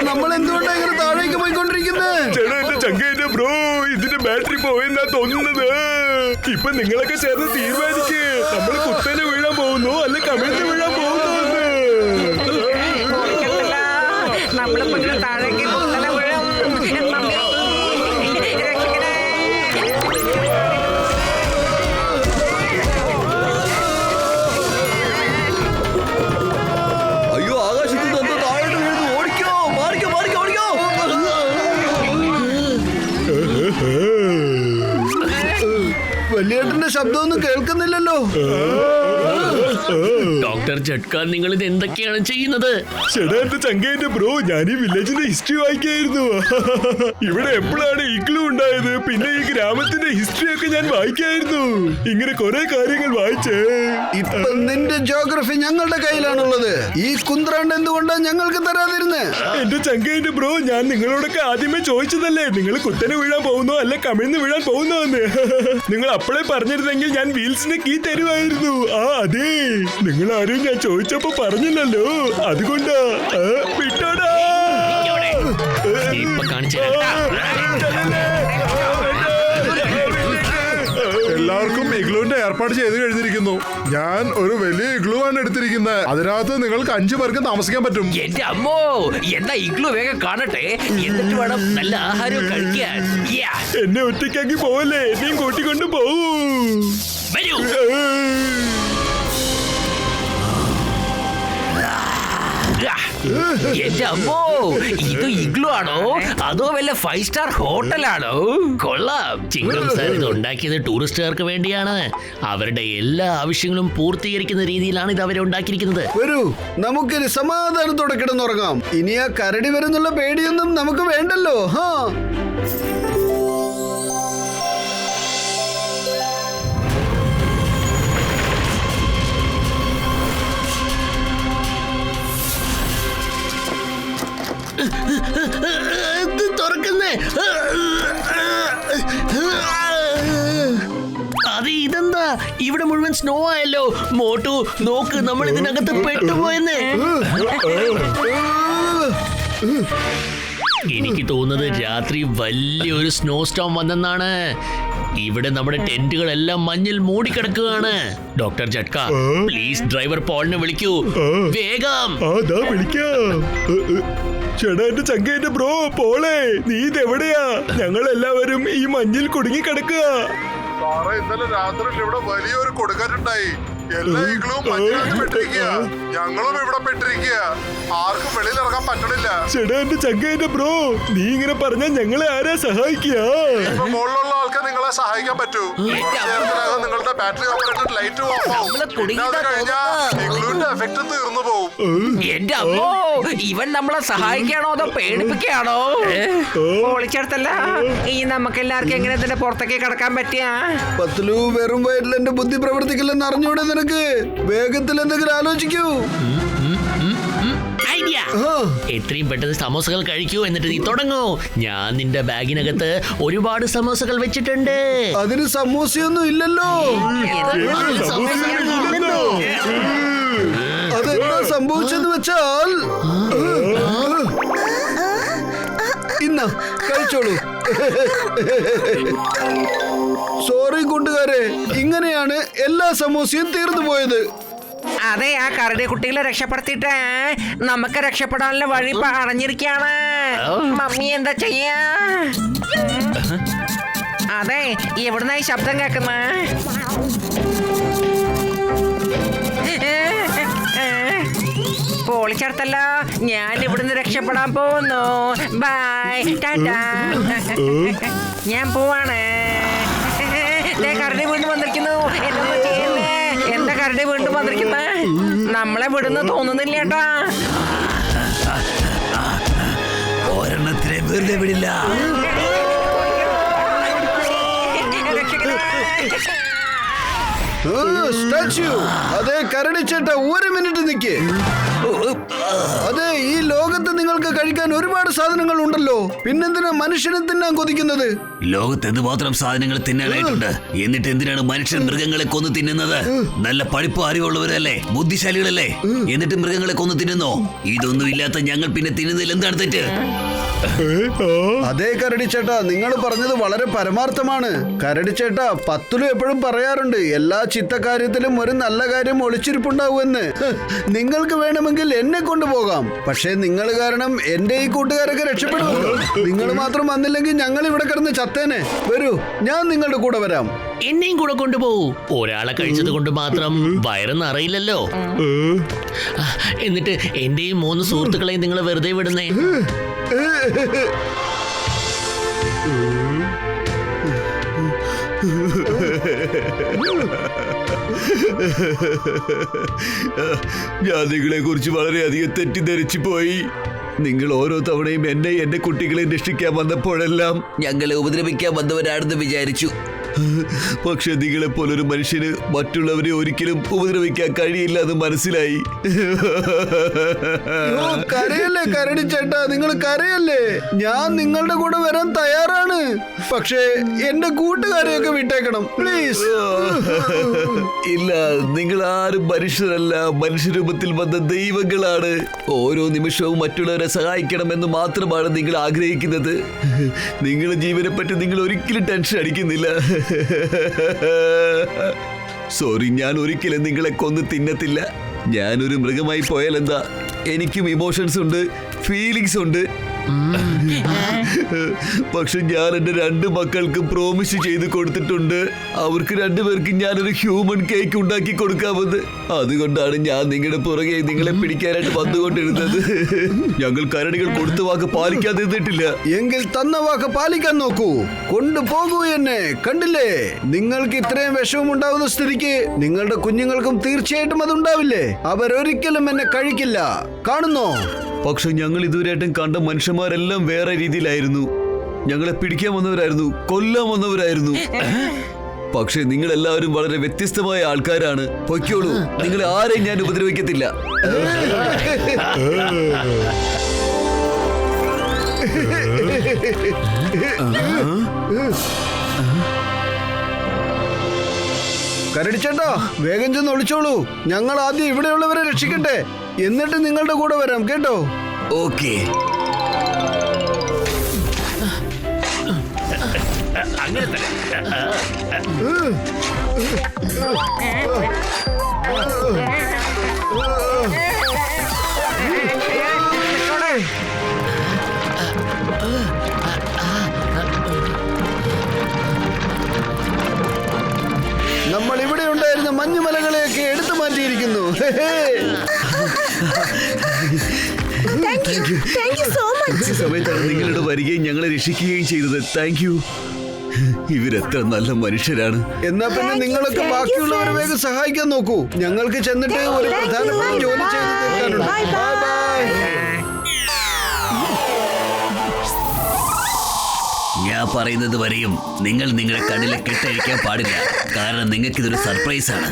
നമ്മൾ എന്തുകൊണ്ടാണ് ഇങ്ങനെ താഴേക്ക് പോയിക്കൊണ്ടിരിക്കുന്നത്? ചേട്ടാ എന്റെ ചങ്കേന്റെ ബ്രോ, ഇതിന്റെ ബാറ്ററി പോയെന്നാ തോന്നുന്നത്. ഇപ്പൊ നിങ്ങളൊക്കെ ചേർന്ന് തീരുമാനിക്ക്, നമ്മള് കുത്തനെ വീഴാൻ പോകുന്നു അല്ലെ കമിഴ്ന്ന് വീഴാൻ പോകുന്നു. താഴേക്ക് കുത്തനെ വീഴും. അയ്യോ, ആകാശത്ത് നിന്ന് എന്തോ താഴോട്ട് വീഴുന്നു. ഓടിക്കോ, മാറിക്കോ, മാറിക്കോ, ഓടിക്കോ. വലിയേട്ടന്റെ ശബ്ദമൊന്നും കേൾക്കുന്നില്ലല്ലോ. ഡോക്ടർ ജട്ക, നിങ്ങൾ ഇത് എന്തൊക്കെയാണ് ചെയ്യുന്നത്? ചേട്ടാ എന്റെ ചങ്കേന്റെ ബ്രോ, ഞാൻ ഈ വില്ലേജിന്റെ ഹിസ്റ്ററി വായിക്കായിരുന്നു. ഇവിടെ എപ്പോഴാണ് ഇഗ്ലു ഉണ്ടായത്, പിന്നെ ഈ ഗ്രാമത്തിന്റെ ഹിസ്റ്ററി ഒക്കെ ഞാൻ വായിക്കായിരുന്നു. ഇങ്ങനെ കുറെ കാര്യങ്ങൾ വായിച്ചേ. ഇപ്പൊ നിന്റെ ജോഗ്രഫി ഞങ്ങളുടെ കയ്യിലാണുള്ളത്. ഈ കുന്ത്രാണ്ട് എന്തുകൊണ്ടാണ് ഞങ്ങൾക്ക് തരാതിരുന്നത്? എന്റെ ചങ്കേന്റെ ബ്രോ, ഞാൻ നിങ്ങളോടൊക്കെ ആദ്യമേ ചോദിച്ചതല്ലേ, നിങ്ങൾ കുത്തനെ വീഴാൻ പോകുന്നോ അല്ല കമിഴ്ന്ന് വീഴാൻ പോകുന്നോ എന്ന്. നിങ്ങൾ അപ്പോഴേ പറഞ്ഞിരുന്നെങ്കിൽ ഞാൻ വീൽസിന്റെ കീ തരുമായിരുന്നു. ആ അതെ, നിങ്ങൾ ആരും ഞാൻ ചോദിച്ചപ്പോ പറഞ്ഞില്ലല്ലോ, അതുകൊണ്ടാ. വിട്ടോടാ. ഇപ്പൊ കാണിച്ചു എല്ലാവർക്കും ഇഗ്ലുവിന്റെ ഏർപ്പാട് ചെയ്ത് കഴിഞ്ഞിരിക്കുന്നു. ഞാൻ ഒരു വലിയ ഇഗ്ലു ആണ് എടുത്തിരിക്കുന്നത്. അതിനകത്ത് നിങ്ങൾക്ക് 5 പേർക്ക് താമസിക്കാൻ പറ്റും. എന്റെ അമ്മോ, എന്നാ ഇഗ്ലു വേഗം കാണട്ടെ, എന്നിട്ട് വേണം നല്ല ആഹാരം കഴിക്കാൻ. എന്നെ ഒറ്റയ്ക്കാക്കി പോവല്ലേ, എന്നെയും കൂട്ടിക്കൊണ്ട് പോവൂ. വരൂ. എന്റെ അമ്മോ, ഇത് ഇഗ്ലു ആണോ അതോ വല്ല 5 സ്റ്റാർ ഹോട്ടലാണോ? കൊള്ളാം. ചിങ്കം സാർ ഇത് ഉണ്ടാക്കിയത് ടൂറിസ്റ്റുകാർക്ക് വേണ്ടിയാണ്. അവരുടെ എല്ലാ ആവശ്യങ്ങളും പൂർത്തീകരിക്കുന്ന രീതിയിലാണ് ഇത് അവരെ ഉണ്ടാക്കിയിരിക്കുന്നത്. വരൂ, നമുക്കിനി സമാധാനത്തോടെ കിടന്നുറങ്ങാം. ഇനി ആ കരടി വരുന്നുള്ള പേടിയൊന്നും നമുക്ക് വേണ്ടല്ലോ. ഹാ, തുറക്കുന്നേ. അത് ഇതെന്താ, ഇവിടെ മുഴുവൻ സ്നോ ആയല്ലോ. മോട്ടു നോക്ക്, നമ്മൾ ഇതിനകത്ത് പെട്ടുപോയെന്ന്. എനിക്ക് തോന്നുന്നത് രാത്രി വലിയൊരു സ്നോ സ്റ്റോം വന്നെന്നാണ്. ഇവിടെ നമ്മുടെ ടെന്റുകളെല്ലാം മഞ്ഞിൽ മൂടിക്കിടക്കുകയാണ്. ഡോക്ടർ ജട്ക, പ്ലീസ് ഡ്രൈവർ പോളിനെ വിളിക്കൂ വേഗം. അതാ വിളിക്കാം. ചേട്ടാ എന്റെ ചങ്കേന്റെ ബ്രോ, പോളെ, നീ ഇതെവിടെയാ? ഞങ്ങൾ എല്ലാവരും ഈ മഞ്ഞിൽ കുടുങ്ങി കിടക്കുക. ഇന്നലെ രാത്രി ഇവിടെ വലിയൊരു കൊടുങ്കാറ്റുണ്ടായി. എല്ലാ ഇഗ്ലുവും മഞ്ഞിനകത്ത് പെട്ടിരിക്കുക. ഞങ്ങളും ഇവിടെ പെട്ടിരിക്കുക. ആർക്കും വെളിയിൽ ഇറങ്ങാൻ പറ്റണില്ല. ചേട്ടാ എന്റെ ചങ്കേന്റെ ബ്രോ, നീ ഇങ്ങനെ പറഞ്ഞാൽ ഞങ്ങളെ ആരാ സഹായിക്കുക? മുകളിലുള്ള ആൾക്ക് നിങ്ങളെ സഹായിക്കാൻ പറ്റൂ. നിങ്ങളുടെ ബാറ്ററി ഓപ്പറേറ്റഡ് ലൈറ്റ് ഓഫ് ആവും. ഇഗ്ലുവിന്റെ എഫക്ട് തീർന്നു പോകും. എന്റെ അമ്മോ, ഇവൻ നമ്മളെ സഹായിക്കാണോ അതോ പേടിപ്പിക്കുകയാണോ? പൊളിച്ചെടുത്തല്ല. ഈ നമുക്ക് എല്ലാവർക്കും എങ്ങനെ ഇതിന്റെ പുറത്തേക്ക് കടക്കാൻ പറ്റിയാ? പത്ലു, വെറും വയറ്റിൽ എന്റെ ബുദ്ധി പ്രവർത്തിക്കില്ലെന്ന് അറിഞ്ഞൂടെ നിനക്ക്? വേഗത്തിൽ എന്തെങ്കിലും ആലോചിക്കൂ. ഐഡിയ. എത്രയും പെട്ടെന്ന് സമോസകൾ കഴിക്കൂ, എന്നിട്ട് നീ തുടങ്ങൂ. ഞാൻ നിന്റെ ബാഗിനകത്ത് ഒരുപാട് സമോസകൾ വെച്ചിട്ടുണ്ട്. അതിന് സമൂസയൊന്നും ഇല്ലല്ലോ. അതെന്താ സംഭവിച്ചെന്ന് വെച്ചാൽ, ഇന്ന കഴിച്ചോളൂ. സോറി കൂട്ടുകാരെ, ഇങ്ങനെയാണ് എല്ലാ സമൂസയും തീർന്നു പോയത്. അതെ, ആ കരടി കുട്ടികളെ രക്ഷപ്പെടുത്തിയിട്ട് നമുക്ക് രക്ഷപ്പെടാനുള്ള വഴി അടഞ്ഞിരിക്കാണ്. മമ്മി എന്താ ചെയ്യാ? അതെ, എവിടുന്നായി ശബ്ദം കേക്കുന്ന? പൊളിച്ചെടുത്തല്ലോ. ഞാൻ ഇവിടുന്ന് രക്ഷപ്പെടാൻ പോകുന്നു. ബൈ, ടാറ്റാ. ഞാൻ പോവാണ്. കരടി വീണ്ടും വന്നിരിക്കുന്നു. എന്നൊന്നും ചെയ്യല്ലേ. എന്താ കരടി വീണ്ടും വന്നിരിക്കുന്നത്? നമ്മളെ വിടുന്നു തോന്നുന്നില്ല ഏട്ടാ. ഒരെണ്ണത്തിനെ വെറുതെ വിടില്ല. സ്റ്റാച്യു. അതെ കരടി ചേട്ടാ, ഒരു മിനിറ്റ് നിക്ക്. അതെ, ഈ ലോകത്ത് നിങ്ങൾക്ക് കഴിക്കാൻ ഒരുപാട് സാധനങ്ങൾ ഉണ്ടല്ലോ, പിന്നെന്തിനാ മനുഷ്യനെ തിന്നാൻ കൊതിക്കുന്നത്? ലോകത്ത് എന്തുമാത്രം സാധനങ്ങൾ തിന്നാനായിട്ടുണ്ട്. എന്നിട്ട് എന്തിനാണ് മനുഷ്യൻ മൃഗങ്ങളെ കൊന്നു തിന്നുന്നത്? നല്ല പഠിപ്പ് അറിവുള്ളവരല്ലേ, ബുദ്ധിശാലികളല്ലേ, എന്നിട്ട് മൃഗങ്ങളെ കൊന്നു തിന്നുന്നോ? ഇതൊന്നും ഇല്ലാത്ത ഞങ്ങൾ പിന്നെ തിന്നുന്നതിൽ എന്താണ് തെറ്റ്? അതേ കരടി ചേട്ടാ, നിങ്ങൾ പറഞ്ഞത് വളരെ പരമാർത്ഥമാണ്. കരടി ചേട്ടാ, പത്തുലു എപ്പോഴും പറയാറുണ്ട്, എല്ലാ ചിത്തക്കാര്യത്തിലും ഒരു നല്ല കാര്യം ഒളിച്ചിരിപ്പുണ്ടാവുമെന്ന്. നിങ്ങൾക്ക് വേണമെങ്കിൽ എന്നെ കൊണ്ടുപോകാം, പക്ഷേ നിങ്ങൾ കാരണം എന്റെ ഈ കൂട്ടുകാരൊക്കെ രക്ഷപ്പെടുമല്ലോ. നിങ്ങൾ മാത്രം വന്നില്ലെങ്കിൽ ഞങ്ങൾ ഇവിടെ കിടന്ന് ചത്തേനെ. വരൂ, ഞാൻ നിങ്ങളുടെ കൂടെ വരാം. എന്നെയും കൂടെ കൊണ്ടുപോകൂ. ഒരാളെ കഴിച്ചത് കൊണ്ട് മാത്രം വയറൊന്നും അറിയില്ലല്ലോ. എന്നിട്ട് എന്റെയും 3 സുഹൃത്തുക്കളെയും നിങ്ങൾ വെറുതെ വിടുന്നേ? ഞാൻ നിങ്ങളെ കുറിച്ച് വളരെയധികം തെറ്റിദ്ധരിച്ചു പോയി. നിങ്ങൾ ഓരോ തവണയും എന്നെ എന്റെ കുട്ടികളെ രക്ഷിക്കാൻ വന്നപ്പോഴെല്ലാം ഞങ്ങളെ ഉപദ്രവിക്കാൻ വന്നവരാണെന്ന് വിചാരിച്ചു. പക്ഷെ നിങ്ങളെപ്പോലൊരു മനുഷ്യന് മറ്റുള്ളവരെ ഒരിക്കലും ഉപദ്രവിക്കാൻ കഴിയില്ല എന്ന് മനസ്സിലായി. കരയല്ലേ കരടി ചേട്ടാ, നിങ്ങൾ കരയല്ലേ. ഞാൻ നിങ്ങളുടെ കൂടെ വരാൻ തയ്യാറാണ്, പക്ഷേ എന്റെ കൂട്ടുകാരെയൊക്കെ വിട്ടേക്കണം പ്ലീസ്. ഇല്ല, നിങ്ങൾ ആരും മനുഷ്യരല്ല, മനുഷ്യരൂപത്തിൽ വന്ന ദൈവങ്ങളാണ്. ഓരോ നിമിഷവും മറ്റുള്ളവരെ സഹായിക്കണമെന്ന് മാത്രമാണ് നിങ്ങൾ ആഗ്രഹിക്കുന്നത്. നിങ്ങളുടെ ജീവനെ പറ്റി നിങ്ങൾ ഒരിക്കലും ടെൻഷൻ അടിക്കുന്നില്ല. സോറി, ഞാൻ ഒരിക്കലും നിങ്ങളെ കൊന്ന് തിന്നത്തില്ല. ഞാനൊരു മൃഗമായി പോയാൽ എന്താ, എനിക്കും ഇമോഷൻസ് ഉണ്ട്, ഫീലിങ്സ് ഉണ്ട്. പക്ഷെ ഞാൻ എന്റെ 2 മക്കൾക്ക് പ്രോമിസ് ചെയ്ത് കൊടുത്തിട്ടുണ്ട്. അവർക്ക് 2 പേർക്കും ഞാനൊരു ഹ്യൂമൻ കേക്ക് ഉണ്ടാക്കി കൊടുക്കാമെന്ന്. അതുകൊണ്ടാണ് ഞാൻ നിങ്ങളുടെ പുറകെ നിങ്ങളെ പിടിക്കാനായിട്ട് വന്നുകൊണ്ടിരുന്നത്. ഞങ്ങൾ കരടികൾ കൊടുത്ത വാക്ക് പാലിക്കാതിരുന്നിട്ടില്ല. എങ്കിൽ തന്ന വാക്ക് പാലിക്കാൻ നോക്കൂ. കൊണ്ടുപോകൂ എന്നെ. കണ്ടില്ലേ, നിങ്ങൾക്ക് ഇത്രയും വിഷമം ഉണ്ടാവുന്ന സ്ഥിതിക്ക് നിങ്ങളുടെ കുഞ്ഞുങ്ങൾക്കും തീർച്ചയായിട്ടും അതുണ്ടാവില്ലേ. അവരൊരിക്കലും എന്നെ കഴിക്കില്ല, കാണുന്നോ? പക്ഷെ ഞങ്ങൾ ഇതുവരെയായിട്ടും കണ്ട മനുഷ്യന്മാരെല്ലാം വേറെ രീതിയിലായിരുന്നു. ഞങ്ങളെ പിടിക്കാൻ വന്നവരായിരുന്നു, കൊല്ലാൻ വന്നവരായിരുന്നു. പക്ഷെ നിങ്ങൾ എല്ലാവരും വളരെ വ്യത്യസ്തമായ ആൾക്കാരാണ്. പൊയ്ക്കോളൂ, നിങ്ങളെ ആരെയും ഞാൻ ഉപദ്രവിക്കത്തില്ല. കരടി ചേട്ടാ, വേഗം ചെന്ന് ഒളിച്ചോളൂ. ഞങ്ങൾ ആദ്യം ഇവിടെയുള്ളവരെ രക്ഷിക്കട്ടെ, എന്നിട്ട് നിങ്ങളുടെ കൂടെ വരാം, കേട്ടോ? ഓക്കെ. അങ്ങനെ തന്നെ. നമ്മൾ ഇവിടെ ഉണ്ടായിരുന്ന മഞ്ഞുമലകളെയൊക്കെ എടുത്തു മാറ്റിയിരിക്കുന്നു. സമയത്താണ് നിങ്ങളുടെ വരികയും ഞങ്ങളെ രക്ഷിക്കുകയും ചെയ്തത്. Thank you. ഇവരെത്ര നല്ല മനുഷ്യരാണ്. എന്നാ പിന്നെ നിങ്ങളൊക്കെ ബാക്കിയുള്ളവരെ വേഗം സഹായിക്കാൻ നോക്കൂ. ഞങ്ങൾക്ക് ചെന്നിട്ട് ഒരു പ്രധാനപ്പെട്ട ജോലി ചെയ്ത് തീർക്കാനുണ്ട്. Bye bye. ഞാൻ പറയുന്നത് വരെയും നിങ്ങൾ നിങ്ങളുടെ കണ്ണിലെ കെട്ടഴിക്കാൻ പാടില്ല. കാരണം നിങ്ങൾക്ക് ഇതൊരു സർപ്രൈസ് ആണ്.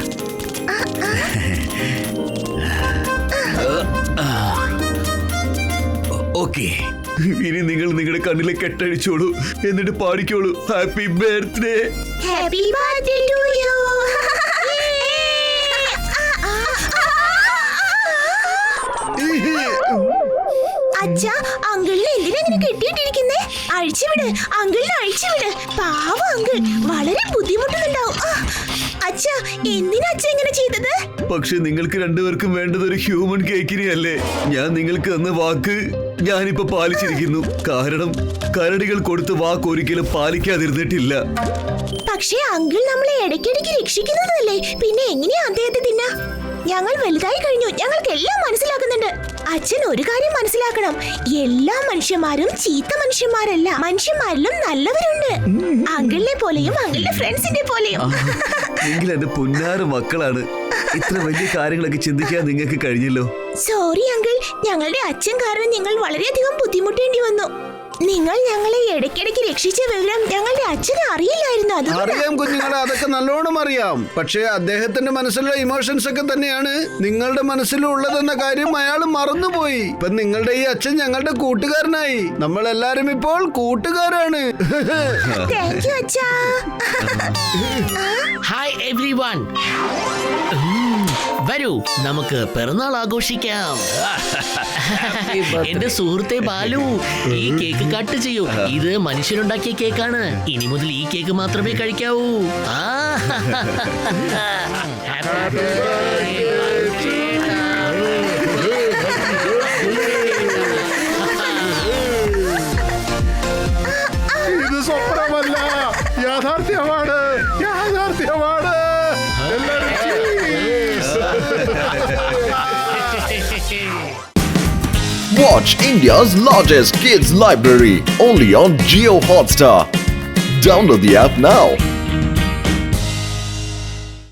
ഓക്കെ, ഇനി നിങ്ങൾ നിങ്ങളുടെ കണ്ണിലെ കെട്ടഴിച്ചോളൂ, എന്നിട്ട് പാടിക്കോളൂ happy birthday. Happy birthday to you. അച്ഛാ, അങ്കിളിനെ എന്തിനാ ഇങ്ങനെ കെട്ടിയിട്ടിരിക്കുന്നേ? അഴിച്ചുവിട്, അങ്കിളിനെ അഴിച്ചുവിട്. പാവ അങ്കിൾ വളരെ ബുദ്ധിമുട്ടുന്നുണ്ടാവും. അച്ഛാ, എന്തിനാ അച്ഛൻ ഇങ്ങനെ ചെയ്തത്? പക്ഷെ നിങ്ങൾക്ക് 2 പേർക്കും വേണ്ടത് ഒരു ഹ്യൂമൻ കേക്കിനെ അല്ലേ? ഞാൻ നിങ്ങൾക്ക് തന്ന വാക്ക് ഞാനിപ്പോ പാലിച്ചിരിക്കുന്നു. കാരണം കരടികൾ കൊടുത്ത വാക്ക് ഒരിക്കലും പാലിക്കാതിരുന്നിട്ടില്ല. പക്ഷേ അങ്കിൾ നമ്മളെ ഇടയ്ക്കിടയ്ക്ക് രക്ഷിക്കുന്നതല്ലേ, പിന്നെ എങ്ങനെയാ അദ്ദേഹത്തെ തിന്നാ? ഞങ്ങൾ വലുതായി കഴിഞ്ഞു, ഞങ്ങൾക്ക് എല്ലാം മനസ്സിലാക്കുന്നുണ്ട്. അച്ഛൻ ഒരു കാര്യം മനസ്സിലാക്കണം, എല്ലാ മനുഷ്യന്മാരും ചീത്ത മനുഷ്യന്മാരല്ല, മനുഷ്യന്മാരിലും നല്ലവരുണ്ട്. അങ്കിളിനെ പോലെയും അങ്കിളിന്റെ ഫ്രണ്ട്സിന്റെ പോലെയും. എങ്കിൽ എന്റെ പുന്നാര മക്കളാണ്. ഇത്ര വലിയ കാര്യങ്ങളൊക്കെ ചിന്തിക്കാൻ നിങ്ങൾക്ക് കഴിഞ്ഞല്ലോ. സോറി അങ്കിൾ, ഞങ്ങളുടെ അച്ഛൻ കാരണം നിങ്ങൾ വളരെയധികം ബുദ്ധിമുട്ടേണ്ടി വന്നു. നിങ്ങൾ ഞങ്ങളെ ഇടയ്ക്കിടയ്ക്ക് രക്ഷിച്ച വിവരം ഞങ്ങളുടെ അച്ഛന് അറിയില്ലായിരുന്നു. അത് അറിയാം കുഞ്ഞുങ്ങളെ, അതൊക്കെ നല്ലോണം അറിയാം. പക്ഷേ അദ്ദേഹത്തിന്റെ മനസ്സിലുള്ള ഇമോഷൻസ് ഒക്കെ തന്നെയാണ് നിങ്ങളുടെ മനസ്സിലുള്ളതെന്ന കാര്യം അയാൾ മറന്നുപോയി. ഇപ്പൊ നിങ്ങളുടെ ഈ അച്ഛൻ ഞങ്ങളുടെ കൂട്ടുകാരനായി. നമ്മൾ എല്ലാരും ഇപ്പോൾ കൂട്ടുകാരാണ്. താങ്ക് യു അച്ഛാ. ഹായ് എവ്രി വൺ, വരൂ നമുക്ക് പിറന്നാൾ ആഘോഷിക്കാം. എന്റെ സുഹൃത്തെ ബാലു, ഈ കേക്ക് കട്ട് ചെയ്യൂ. ഇത് മനുഷ്യരുണ്ടാക്കിയ കേക്കാണ്. ഇനി മുതൽ ഈ കേക്ക് മാത്രമേ കഴിക്കാവൂ. ഇത് സ്വപ്നമല്ല, യാഥാർത്ഥ്യമാണ്, യാഥാർത്ഥ്യമാണ്. എല്ലാവരും cheers. Watch India's largest kids library only on Jio Hotstar. Download the app now.